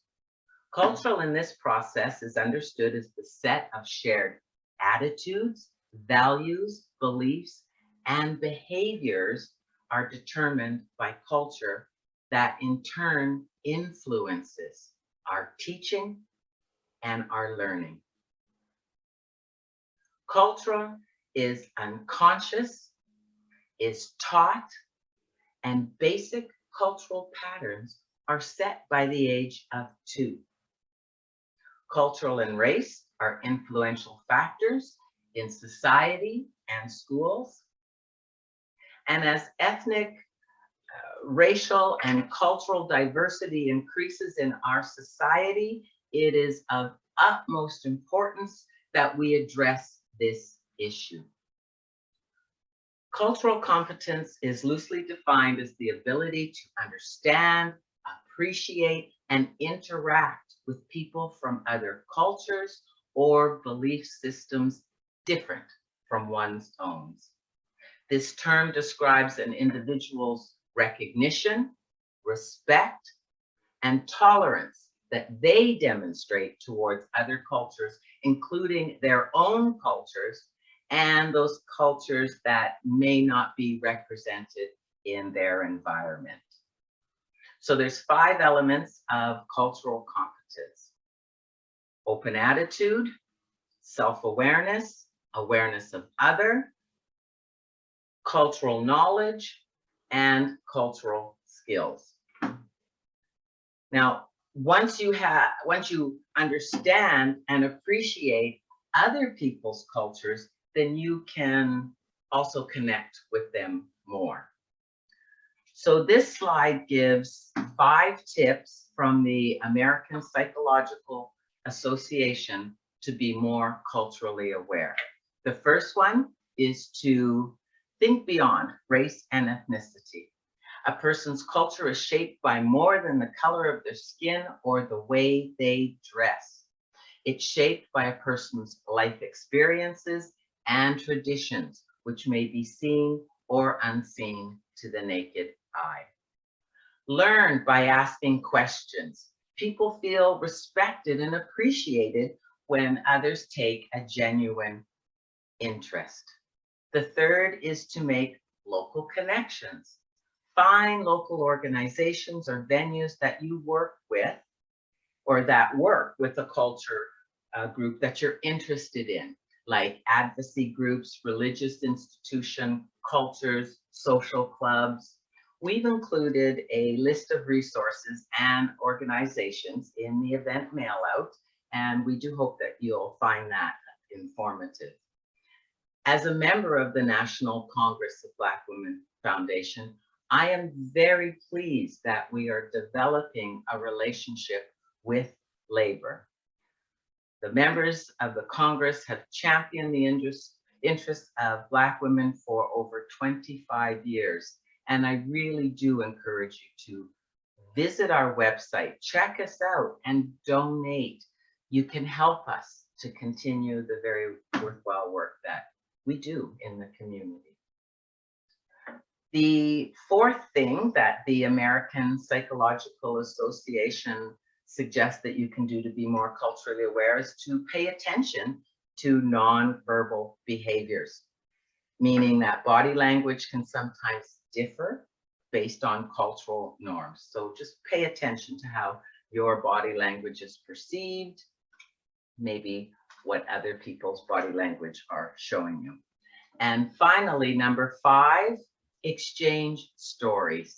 [SPEAKER 4] Cultural in this process is understood as the set of shared attitudes, values, beliefs, and behaviors are determined by culture that in turn influences our teaching and our learning. Culture is unconscious, is taught, and basic cultural patterns are set by the age of 2. Cultural and race are influential factors in society and schools. And as ethnic, racial, and cultural diversity increases in our society, it is of utmost importance that we address this issue. Cultural competence is loosely defined as the ability to understand, appreciate, and interact with people from other cultures or belief systems different from one's own. This term describes an individual's recognition, respect, and tolerance that they demonstrate towards other cultures, including their own cultures and those cultures that may not be represented in their environment. So there's 5 elements of cultural competence: open attitude, self-awareness, awareness of other, cultural knowledge, and cultural skills. Now, once you understand and appreciate other people's cultures, then you can also connect with them more. So this slide gives 5 tips from the American Psychological Association to be more culturally aware. The first one is to think beyond race and ethnicity. A person's culture is shaped by more than the color of their skin or the way they dress. It's shaped by a person's life experiences and traditions, which may be seen or unseen to the naked eye. Learn by asking questions. People feel respected and appreciated when others take a genuine interest. The third is to make local connections. Find local organizations or venues that you work with or that work with a culture group that you're interested in, like advocacy groups, religious institutions, cultures, social clubs. We've included a list of resources and organizations in the event mail out, and we do hope that you'll find that informative. As a member of the National Congress of Black Women Foundation, I am very pleased that we are developing a relationship with labor. The members of the Congress have championed the interests of Black women for over 25 years. And I really do encourage you to visit our website, check us out, and donate. You can help us to continue the very worthwhile work that we do in the community. The fourth thing that the American Psychological Association suggests that you can do to be more culturally aware is to pay attention to nonverbal behaviors, meaning that body language can sometimes differ based on cultural norms. So just pay attention to how your body language is perceived, maybe what other people's body language are showing you. And finally, number 5, exchange stories.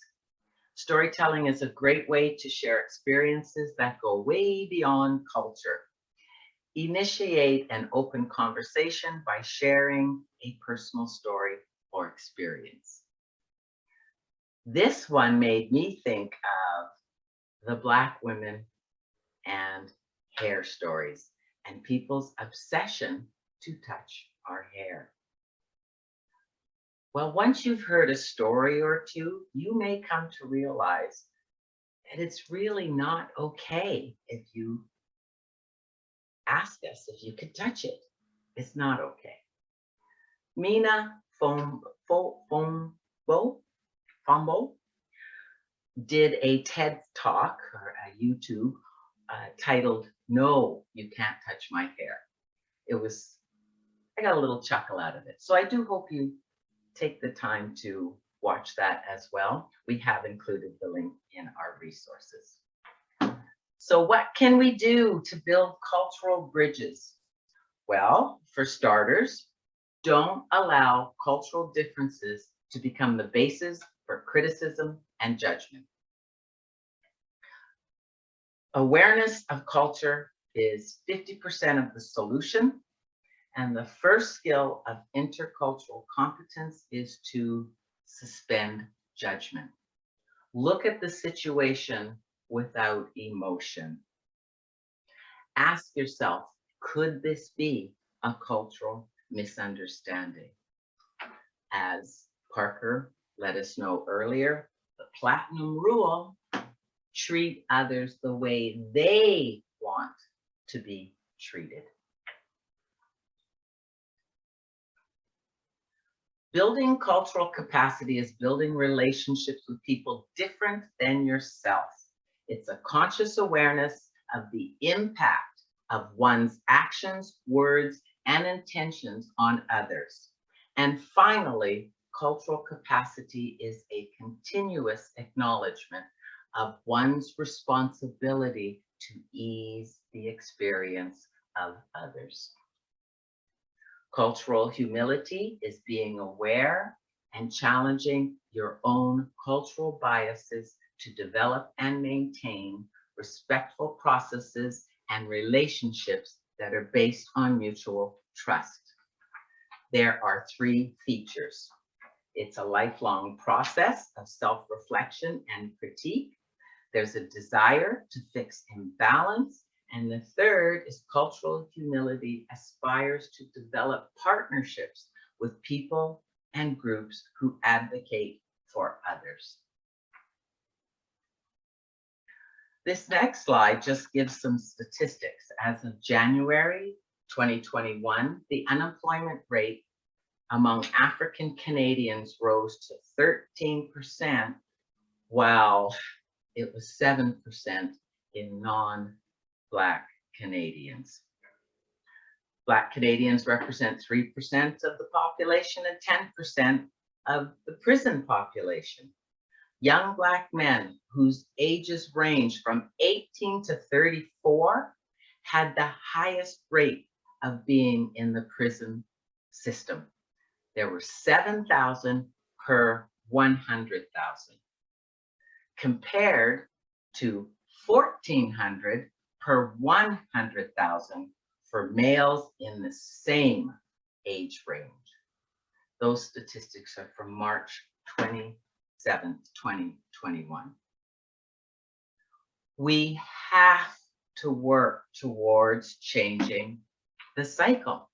[SPEAKER 4] Storytelling is a great way to share experiences that go way beyond culture. Initiate an open conversation by sharing a personal story or experience. This one made me think of the Black women and hair stories and people's obsession to touch our hair. Well, once you've heard a story or two, you may come to realize that it's really not okay if you ask us if you could touch it. It's not okay. Mina Fombo did a TED talk or a YouTube titled, "No, You Can't Touch My Hair." I got a little chuckle out of it. So I do hope you take the time to watch that as well. We have included the link in our resources. So what can we do to build cultural bridges? Well, for starters, don't allow cultural differences to become the basis for criticism and judgment. Awareness of culture is 50% of the solution, And the first skill of intercultural competence is to suspend judgment. Look at the situation without emotion. Ask yourself, could this be a cultural misunderstanding? As Parker let us know earlier, the platinum rule: treat others the way they want to be treated. Building cultural capacity is building relationships with people different than yourself. It's a conscious awareness of the impact of one's actions, words, and intentions on others. And finally, cultural capacity is a continuous acknowledgement of one's responsibility to ease the experience of others. Cultural humility is being aware and challenging your own cultural biases to develop and maintain respectful processes and relationships that are based on mutual trust. There are 3 features. It's a lifelong process of self-reflection and critique. There's a desire to fix imbalance. And the third is cultural humility aspires to develop partnerships with people and groups who advocate for others. This next slide just gives some statistics. As of January 2021, the unemployment rate among African Canadians rose to 13%, while it was 7% in non-Black Canadians. Black Canadians represent 3% of the population and 10% of the prison population. Young Black men whose ages range from 18 to 34 had the highest rate of being in the prison system. There were 7,000 per 100,000, compared to 1,400 per 100,000 for males in the same age range. Those statistics are from March 27th, 2021. We have to work towards changing the cycle.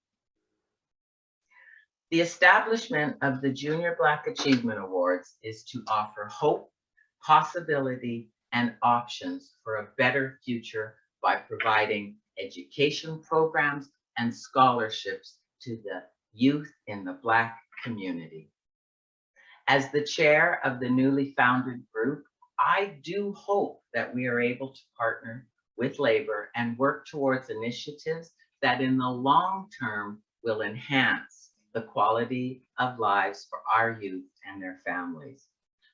[SPEAKER 4] The establishment of the Junior Black Achievement Awards is to offer hope, possibility, and options for a better future by providing education programs and scholarships to the youth in the Black community. As the chair of the newly founded group, I do hope that we are able to partner with Labor and work towards initiatives that in the long term will enhance the quality of lives for our youth and their families.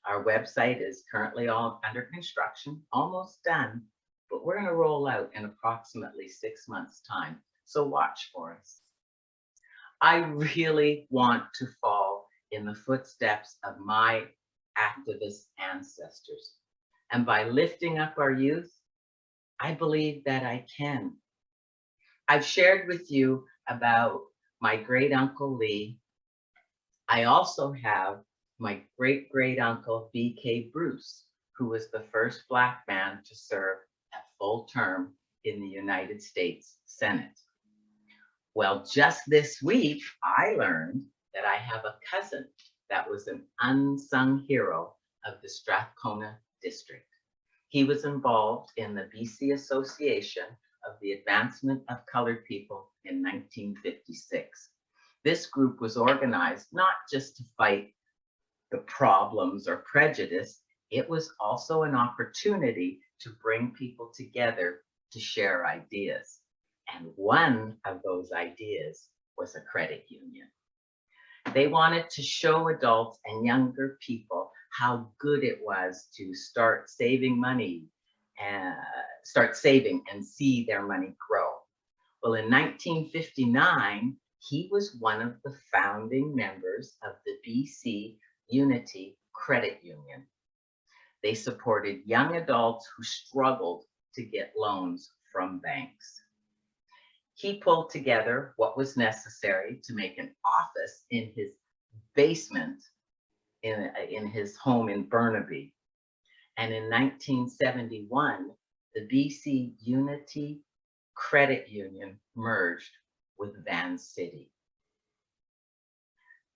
[SPEAKER 4] Our website is currently all under construction, almost done, but we're going to roll out in approximately 6 months' time, so watch for us. I really want to fall in the footsteps of my activist ancestors, and by lifting up our youth, I believe that I can. I've shared with you about my great uncle Lee. I also have my great great uncle B.K. Bruce, who was the first Black man to serve a full term in the United States Senate. Well, just this week, I learned that I have a cousin that was an unsung hero of the Strathcona district. He was involved in the BC Association of the Advancement of Colored People in 1956. This group was organized not just to fight the problems or prejudice, it was also an opportunity to bring people together to share ideas. And one of those ideas was a credit union. They wanted to show adults and younger people how good it was to start saving money and start saving and see their money grow. Well, in 1959, he was one of the founding members of the BC Unity Credit Union. They supported young adults who struggled to get loans from banks. He pulled together what was necessary to make an office in his basement in his home in Burnaby. And in 1971, the BC Unity Credit Union merged with Van City.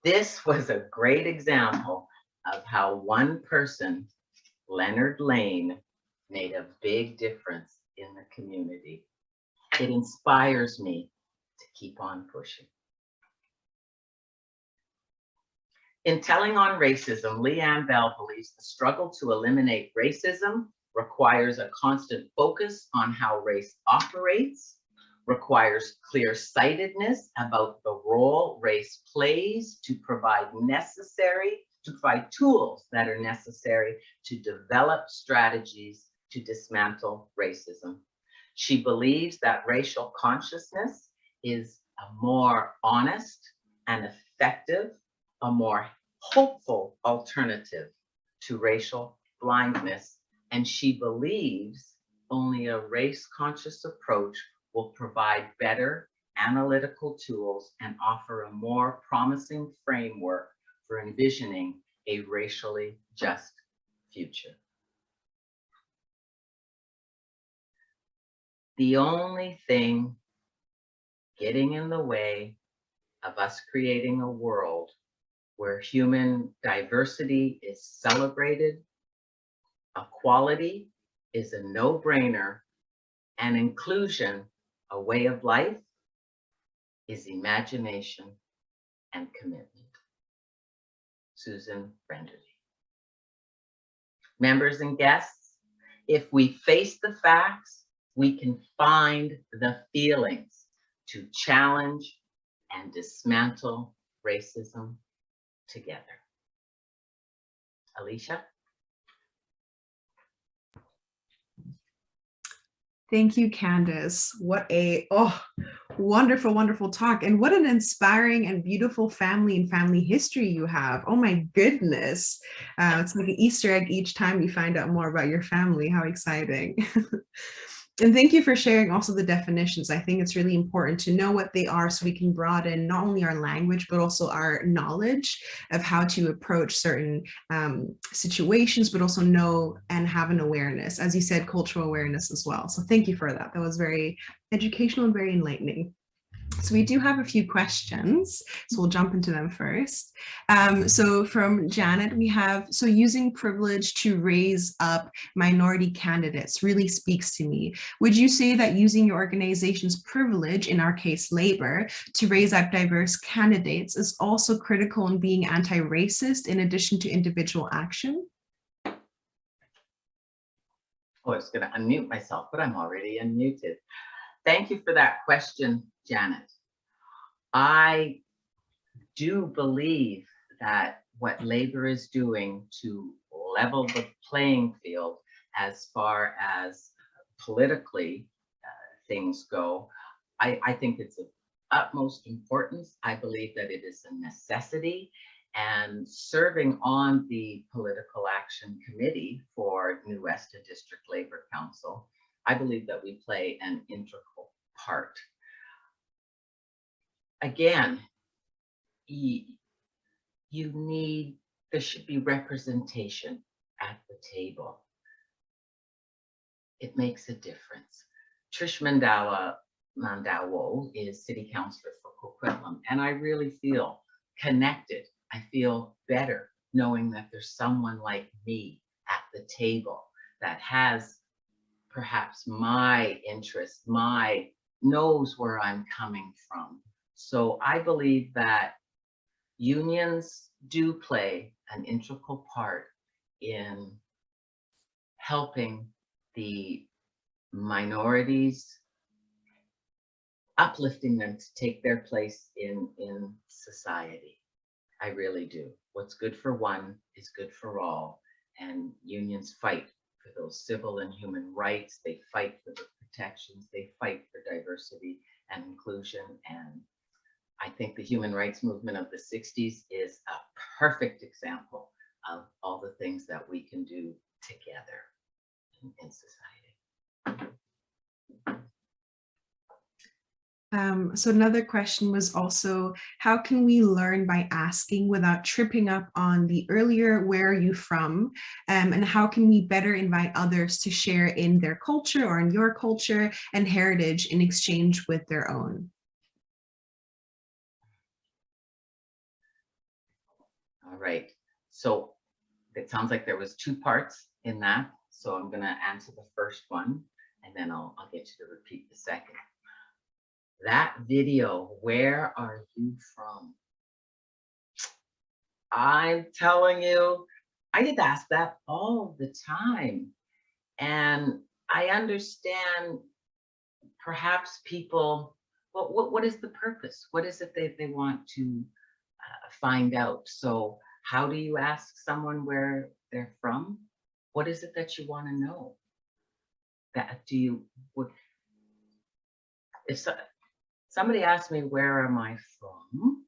[SPEAKER 4] This was a great example of how one person, Leonard Lane, made a big difference in the community. It inspires me to keep on pushing. In Telling on Racism, Leanne Bell believes the struggle to eliminate racism requires a constant focus on how race operates, requires clear-sightedness about the role race plays to provide tools that are necessary to develop strategies to dismantle racism. She believes that racial consciousness is a more honest and effective, a more hopeful alternative to racial blindness, and she believes only a race-conscious approach will provide better analytical tools and offer a more promising framework for envisioning a racially just future. The only thing getting in the way of us creating a world where human diversity is celebrated, equality is a no-brainer, and inclusion a way of life is imagination and commitment. Susan Renderly. Members and guests, if we face the facts, we can find the feelings to challenge and dismantle racism together. Alicia?
[SPEAKER 1] Thank you, Candace. What a wonderful, wonderful talk. And what an inspiring and beautiful family and family history you have. Oh my goodness. It's like an Easter egg each time you find out more about your family. How exciting. And thank you for sharing also the definitions. I think it's really important to know what they are so we can broaden not only our language, but also our knowledge of how to approach certain situations, but also know and have an awareness, as you said, cultural awareness as well. So thank you for that. That was very educational and very enlightening. So we do have a few questions, so we'll jump into them first. So from Janet, we have, so using privilege to raise up minority candidates really speaks to me. Would you say that using your organization's privilege, in our case, labor, to raise up diverse candidates is also critical in being anti-racist in addition to individual action?
[SPEAKER 4] Oh, I was going to unmute myself, but I'm already unmuted. Thank you for that question, Janet. I do believe that what labor is doing to level the playing field as far as politically things go, I think it's of utmost importance. I believe that it is a necessity. And serving on the Political Action Committee for New West District Labor Council, I believe that we play an integral part. Again, there should be representation at the table. It makes a difference. Trish Mandawo is city councillor for Coquitlam, and I really feel connected. I feel better knowing that there's someone like me at the table that has perhaps my interest, knows where I'm coming from. So I believe that unions do play an integral part in helping the minorities, uplifting them to take their place in society. I really do. What's good for one is good for all. And unions fight for those civil and human rights. They fight for the protections. They fight for diversity and inclusion. And I think the human rights movement of the 60s is a perfect example of all the things that we can do together in society.
[SPEAKER 1] So another question was also, how can we learn by asking without tripping up on the earlier, where are you from? And how can we better invite others to share in their culture or in your culture and heritage in exchange with their own?
[SPEAKER 4] All right. So it sounds like there was two parts in that. So I'm going to answer the first one, and then I'll get you to repeat the second. That video, where are you from? I'm telling you, I get asked that all the time. And I understand perhaps people, what is the purpose? What is it they want to find out? So how do you ask someone where they're from? What is it that you want to know? That do you, if somebody asks me, where am I from?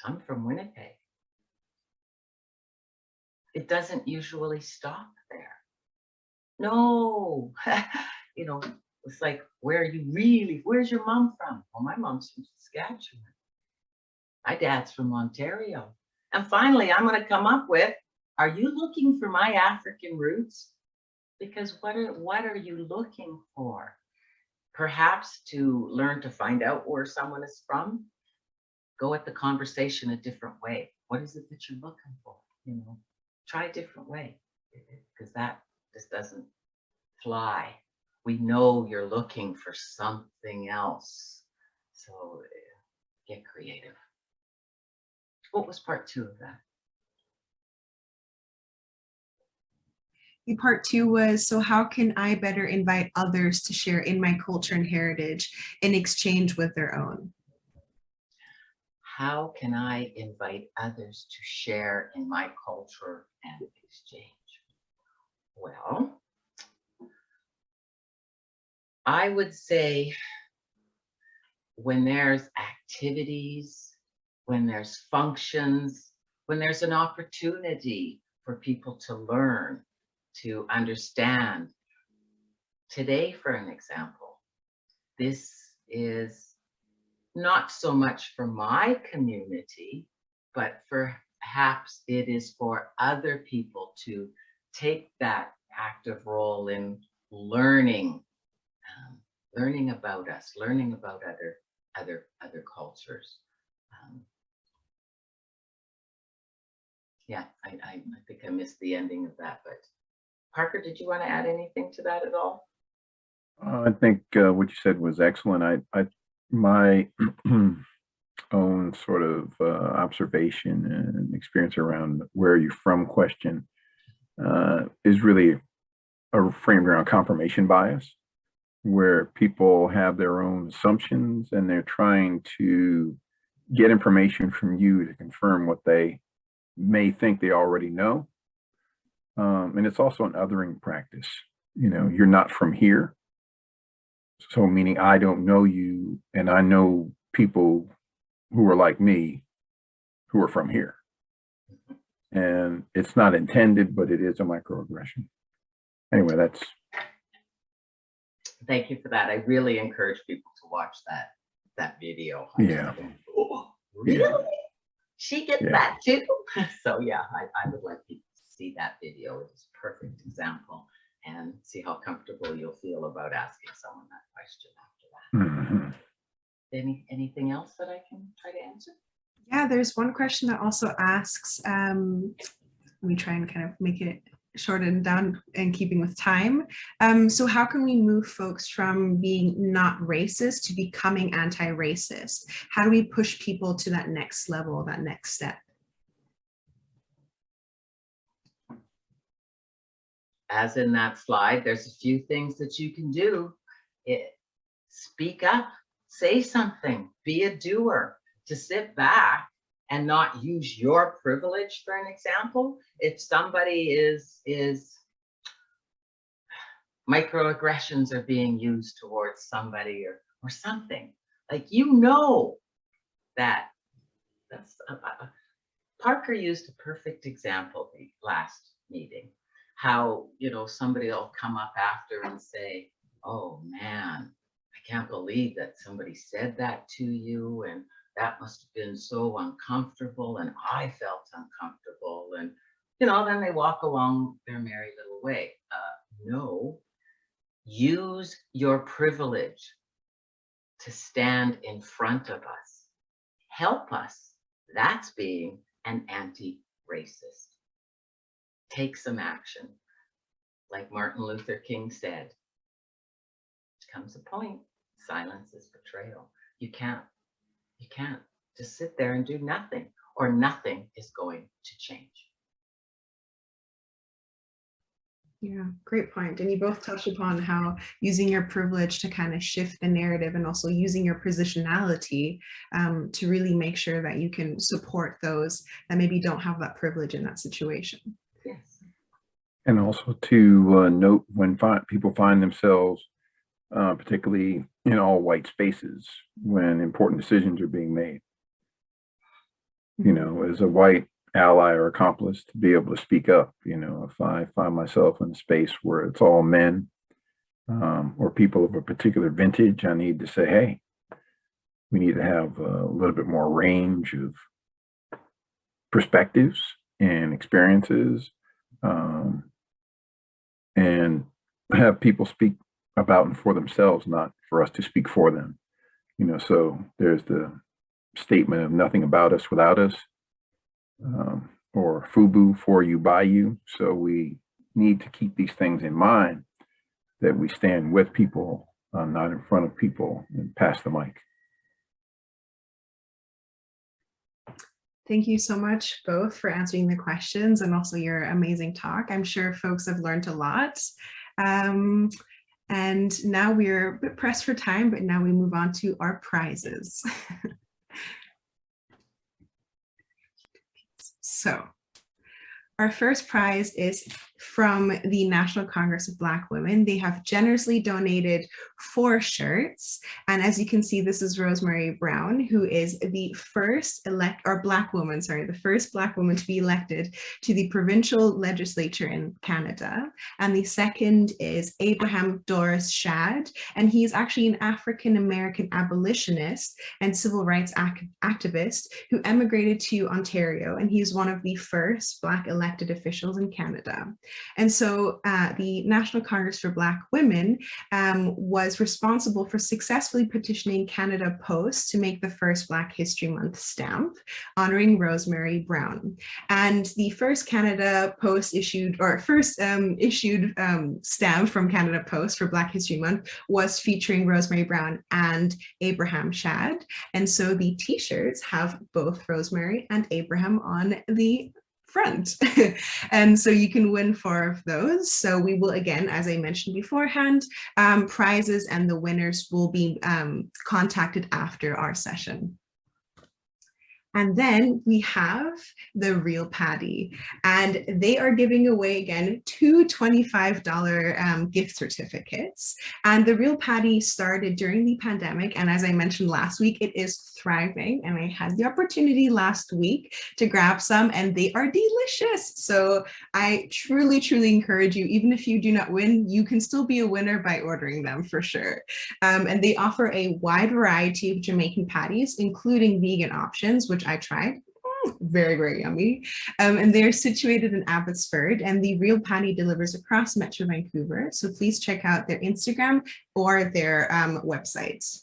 [SPEAKER 4] I'm from Winnipeg. It doesn't usually stop there. No, you know, it's like, where are you really, where's your mom from? Well, my mom's from Saskatchewan. My dad's from Ontario. And finally, I'm going to come up with, are you looking for my African roots? Because what are you looking for? Perhaps to learn to find out where someone is from, go at the conversation a different way. What is it that you're looking for? You know, try a different way, because that just doesn't fly. We know you're looking for something else. So get creative. What was part two of that?
[SPEAKER 1] Part two was, so how can I better invite others to share in my culture and heritage in exchange with their own?
[SPEAKER 4] How can I invite others to share in my culture and exchange? Well, I would say when there's activities, when there's functions, when there's an opportunity for people to learn, to understand. Today, for an example, this is not so much for my community, but perhaps it is for other people to take that active role in learning, learning about us, learning about other cultures. Yeah, I think I missed the ending of that, but Parker, did you want to add anything to that at all?
[SPEAKER 2] I think what you said was excellent. My own sort of observation and experience around where are you from question is really framed around confirmation bias, where people have their own assumptions and they're trying to get information from you to confirm what they may think they already know. And it's also an othering practice. You know, you're not from here. So meaning I don't know you, and I know people who are like me who are from here. And it's not intended, but it is a microaggression. Anyway, that's.
[SPEAKER 4] Thank you for that. I really encourage people to watch that video.
[SPEAKER 2] Yeah.
[SPEAKER 4] Oh, really?
[SPEAKER 2] Yeah.
[SPEAKER 4] She gets that too? So yeah, I would like people to see that video. It's a perfect example, and see how comfortable you'll feel about asking someone that question after that.
[SPEAKER 2] Mm-hmm.
[SPEAKER 4] Anything else that I can try to answer?
[SPEAKER 1] Yeah, there's one question that also asks, let me try and kind of make it shortened down and keeping with time. So how can we move folks from being not racist to becoming anti-racist? How do we push people to that next level, that next step?
[SPEAKER 4] As in that slide, there's a few things that you can do. Speak up, say something, be a doer. To sit back and not use your privilege, for an example, if somebody is microaggressions are being used towards somebody or something, like, you know, that's Parker used a perfect example the last meeting, how, you know, somebody will come up after and say, oh man, I can't believe that somebody said that to you, and that must have been so uncomfortable, and I felt uncomfortable. And, then they walk along their merry little way. No, use your privilege to stand in front of us. Help us. That's being an anti-racist. Take some action. Like Martin Luther King said, comes a point, silence is betrayal. You can't just sit there and do nothing, or nothing is going to change.
[SPEAKER 1] Yeah, great point. And you both touched upon how using your privilege to kind of shift the narrative, and also using your positionality to really make sure that you can support those that maybe don't have that privilege in that situation.
[SPEAKER 4] Yes.
[SPEAKER 2] And also to note when people find themselves, particularly in all white spaces, when important decisions are being made. As a white ally or accomplice, to be able to speak up. If I find myself in a space where it's all men or people of a particular vintage, I need to say, hey, we need to have a little bit more range of perspectives and experiences, and have people speak about and for themselves, not for us to speak for them. So there's the statement of nothing about us without us, or FUBU, for you, by you. So we need to keep these things in mind, that we stand with people, not in front of people, and pass the mic.
[SPEAKER 1] Thank you so much both for answering the questions and also your amazing talk. I'm sure folks have learned a lot. And now we're a bit pressed for time, but now we move on to our prizes. So our first prize is from the National Congress of Black Women. They have generously donated 4 shirts. And as you can see, this is Rosemary Brown, who is the first Black woman to be elected to the provincial legislature in Canada. And the second is Abraham Doris Shad, and he's actually an African-American abolitionist and civil rights activist who emigrated to Ontario, and he's one of the first Black elected officials in Canada. And so the National Congress for Black Women was responsible for successfully petitioning Canada Post to make the first Black History Month stamp honoring Rosemary Brown. And the first Canada Post issued stamp from Canada Post for Black History Month was featuring Rosemary Brown and Abraham Shad. And so the t-shirts have both Rosemary and Abraham on the front. And so you can win 4 of those. So we will, again, as I mentioned beforehand, prizes and the winners will be contacted after our session. And then we have the Real Patty, and they are giving away, again, 2 $25 gift certificates. And the Real Patty started during the pandemic, and as I mentioned last week, it is thriving. And I had the opportunity last week to grab some, and they are delicious. So I truly, truly encourage you, even if you do not win, you can still be a winner by ordering them for sure. And they offer a wide variety of Jamaican patties, including vegan options, which I tried. Very, very yummy. And they're situated in Abbotsford, and the Real Patty delivers across Metro Vancouver. So please check out their Instagram or their websites.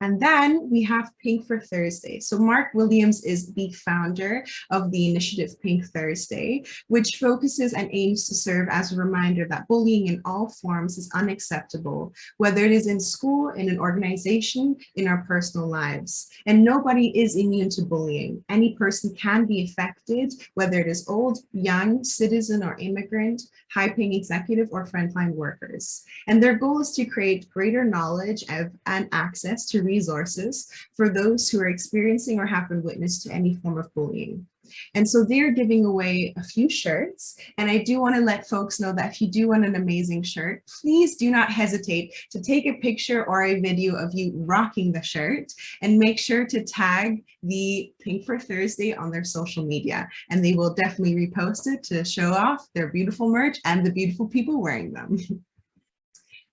[SPEAKER 1] And then we have Pink for Thursday. So Mark Williams is the founder of the initiative Pink Thursday, which focuses and aims to serve as a reminder that bullying in all forms is unacceptable, whether it is in school, in an organization, in our personal lives. And nobody is immune to bullying. Any person can be affected, whether it is old, young, citizen or immigrant, high-paying executive or frontline workers. And their goal is to create greater knowledge and access to resources for those who are experiencing or have been witness to any form of bullying. And so they're giving away a few shirts. And I do want to let folks know that if you do want an amazing shirt, please do not hesitate to take a picture or a video of you rocking the shirt, and make sure to tag the Pink for Thursday on their social media. And they will definitely repost it to show off their beautiful merch and the beautiful people wearing them.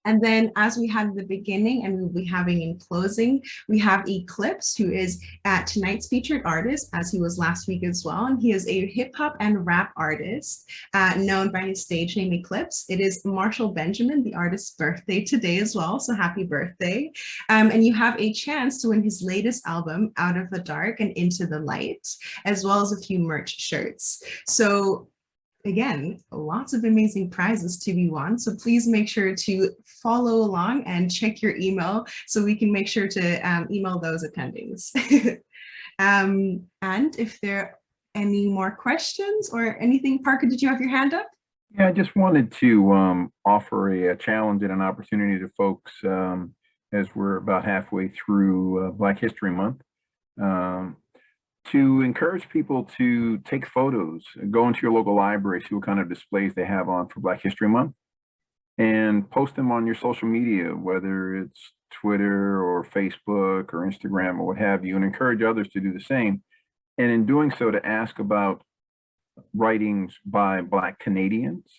[SPEAKER 1] And then as we had in the beginning and we'll be having in closing, we have Eclipse, who is tonight's featured artist, as he was last week as well. And he is a hip hop and rap artist known by his stage name Eclipse. It is Marshall Benjamin, the artist's birthday today as well. So happy birthday. And you have a chance to win his latest album, Out of the Dark and Into the Light, as well as a few merch shirts. So again, lots of amazing prizes to be won. So please make sure to follow along and check your email so we can make sure to email those attendings. And if there are any more questions or anything, Parker, did you have your hand up?
[SPEAKER 2] Yeah, I just wanted to offer a challenge and an opportunity to folks as we're about halfway through Black History Month. To encourage people to take photos, go into your local library, see what kind of displays they have on for Black History Month, and post them on your social media, whether it's Twitter or Facebook or Instagram or what have you, and encourage others to do the same. And in doing so, to ask about writings by Black Canadians.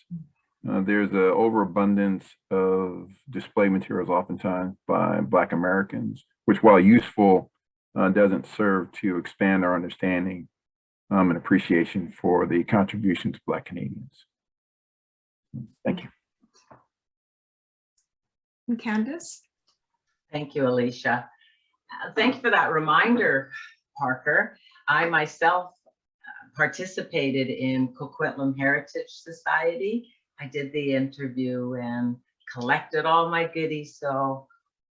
[SPEAKER 2] There's an overabundance of display materials oftentimes by Black Americans, which, while useful, doesn't serve to expand our understanding and appreciation for the contributions of Black Canadians. Thank you.
[SPEAKER 1] And Candace?
[SPEAKER 4] Thank you, Alicia. Thank you for that reminder, Parker. I myself participated in Coquitlam Heritage Society. I did the interview and collected all my goodies. So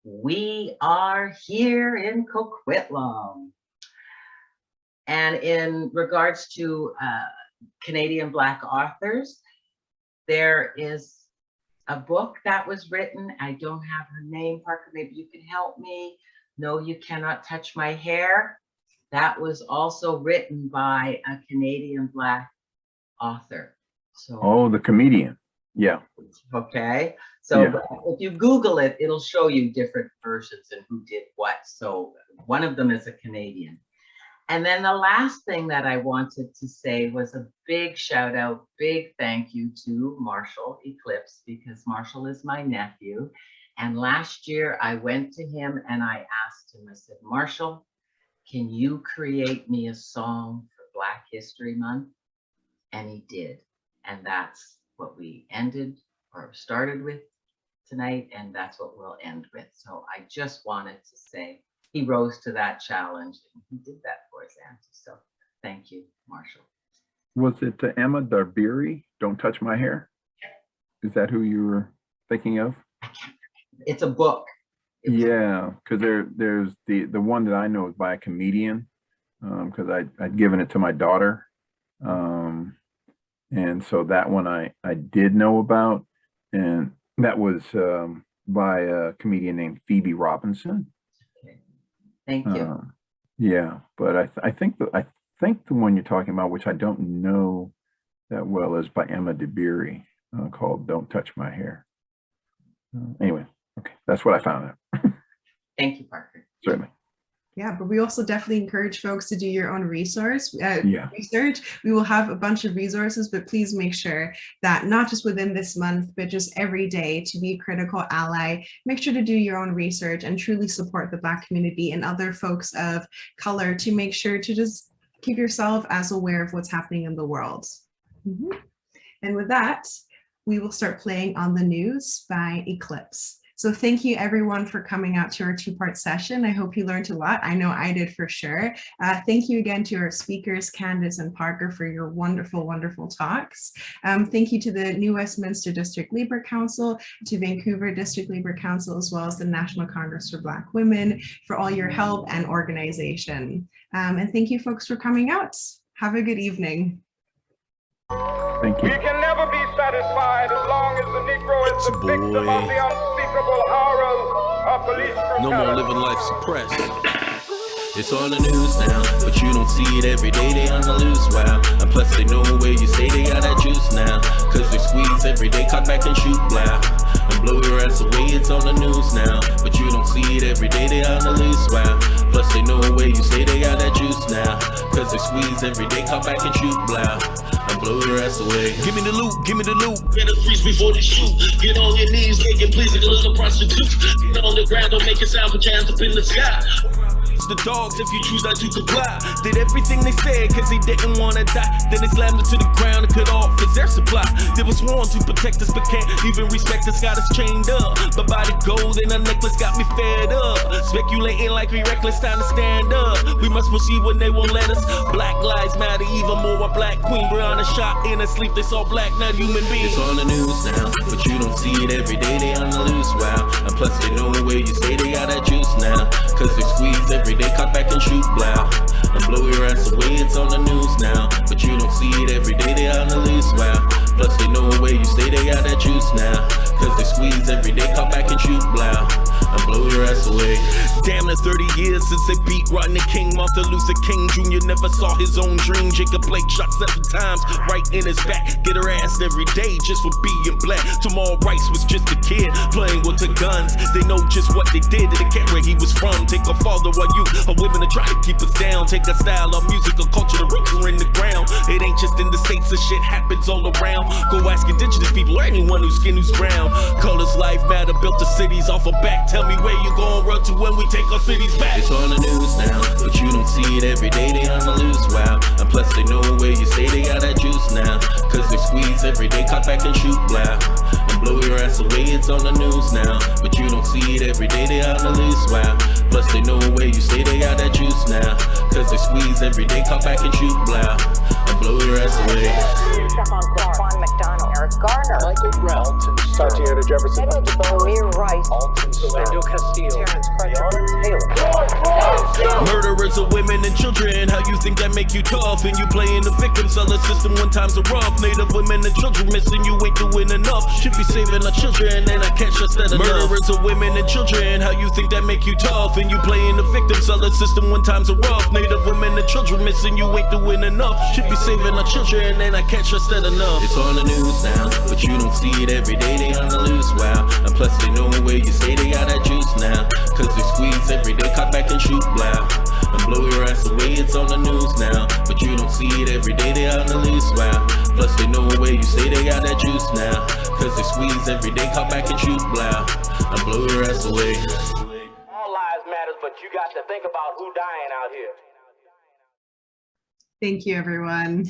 [SPEAKER 4] we are here in Coquitlam. And in regards to Canadian Black authors, there is a book that was written. I don't have her name, Parker, maybe you can help me. No, You Cannot Touch My Hair. That was also written by a Canadian Black author. So,
[SPEAKER 2] oh, the comedian. Yeah.
[SPEAKER 4] Okay. So if you Google it, it'll show you different versions and who did what. So one of them is a Canadian. And then the last thing that I wanted to say was a big shout out, big thank you to Marshall Eclipse, because Marshall is my nephew. And last year I went to him and I asked him, I said, Marshall, can you create me a song for Black History Month? And he did. And that's what we ended or started with tonight. And that's what we'll end with. So I just wanted to say he rose to that challenge and he did that for his auntie. So thank you, Marshall.
[SPEAKER 2] Was it Emma Darbiri, Don't Touch My Hair? Is that who you were thinking of?
[SPEAKER 4] It's a book.
[SPEAKER 2] Yeah, because there's the one that I know is by a comedian, because I'd given it to my daughter. And so that one I did know about, and that was by a comedian named Phoebe Robinson.
[SPEAKER 4] Okay. Thank you.
[SPEAKER 2] Yeah, but I think the one you're talking about, which I don't know that well, is by Emma Darbiri, called "Don't Touch My Hair." Anyway, okay, that's what I found out.
[SPEAKER 4] Thank you, Parker.
[SPEAKER 2] Certainly.
[SPEAKER 1] Yeah, but we also definitely encourage folks to do your own research. Research. We will have a bunch of resources, but please make sure that not just within this month, but just every day, to be a critical ally, make sure to do your own research and truly support the Black community and other folks of color, to make sure to just keep yourself as aware of what's happening in the world. And with that, we will start playing On the News by Eclipse. So thank you everyone for coming out to our two-part session. I hope you learned a lot. I know I did for sure. Thank you again to our speakers, Candace and Parker, for your wonderful, wonderful talks. Thank you to the New Westminster District Labour Council, to Vancouver District Labour Council, as well as the National Congress for Black Women for all your help and organization. And thank you folks for coming out. Have a good evening.
[SPEAKER 2] Thank you.
[SPEAKER 5] We can never be satisfied as long as the Negro is the victim of the unspeakable horrors of police brutality.
[SPEAKER 6] No more living life suppressed. It's on the news now, but you don't see it every day. They on the loose, wow. And plus they know where you stay, they got that juice now. Cause they squeeze every day, cut back and shoot, blah. And blow your ass away, it's on the news now. But you don't see it every day, they on the loose, wow. Plus they know where you say they got that juice now. Cause they squeeze every day, come back and shoot, blow. And blow your ass away.
[SPEAKER 7] Give me the loot, give me the loot. Better freeze before they shoot. Get on your knees, make it please like a little prostitute. Get on the ground, don't make it sound, put your hands up in the sky. The dogs if you choose not to comply. Did everything they said cause they didn't wanna die. Then they slammed it to the ground and cut off his air supply. They was sworn to protect us but can't even respect us, got us chained up. My body gold and a necklace got me fed up. Speculating like we reckless, time to stand up. We must proceed when they won't let us. Black lives matter, even more a black queen. Brianna shot in her sleep, they saw black, not human beings.
[SPEAKER 6] It's on the news now, but you don't see it every day, they on the loose, wow. And plus they know where you say they got that juice now. Cause they squeeze every day, cut back and shoot, blow. And blow your ass away, it's on the news now. But you don't see it every day, they on the loose, wow. Plus they know where you stay, they got that juice now. Cause they squeeze every day, cut back and shoot, blow. And blow your ass away.
[SPEAKER 7] Damn, it's 30 years since they beat Rodney King. Martin Luther King Jr. never saw his own dream. Jacob Blake shot 7 times right in his back. Get her ass every day just for being black. Jamal Rice was just a kid playing with the guns. They know just what they did, they care where he was from. Take our father, our youth, our women to try to keep us down. Take our style, our music, our culture, the roots are in the ground. It ain't just in the States, the shit happens all around. Go ask indigenous people or anyone who's skin who's brown. Colors, life matter, built the cities off our back. Tell me where you gon' run to when we take our cities back.
[SPEAKER 6] It's on the news now, but you don't see it every day, they on the loose, wow. And plus they know where you say they got that juice now. Cause they squeeze every day, cut back and shoot, blow. And blow your ass away, it's on the news now. But you don't see it every day, they on the loose, wow. Plus they know where you say they got that juice now. Cause they squeeze every day, cut back and shoot, blow. And blow your ass away.
[SPEAKER 8] Juan McDonald, Eric Garner, Michael Brown,
[SPEAKER 9] Tatiana Jefferson,
[SPEAKER 8] Amir Rice,
[SPEAKER 9] Alton Orlando Castillo,
[SPEAKER 8] Terrence Crutcher,
[SPEAKER 7] Murderers of women and children, how you think that make you tough? And you playing the victim, sell the system when times are rough. Native women and children missing, you ain't doing enough. Should be saving our children and I catch us that enough. Murderers of women and children, how you think that make you tough? And you playing the victim, sell the system when times are rough. Native women and children missing, you ain't doing enough. Should be saving our children and I catch us that enough.
[SPEAKER 6] It's on the news now, but you don't see it every day, they on the loose, wow. And plus they know where you say they got that juice now. Cause they squeeze every day, cut back and shoot, blow. And blow your ass away, it's on the news now. But you don't see it every day, they on the loose, wow. Plus they know where you say they got that juice now. Cause they squeeze every day, cut back and shoot, blow. And blow your ass away.
[SPEAKER 9] all lives matters, but you got to think about who dying out here.
[SPEAKER 1] Thank you, everyone.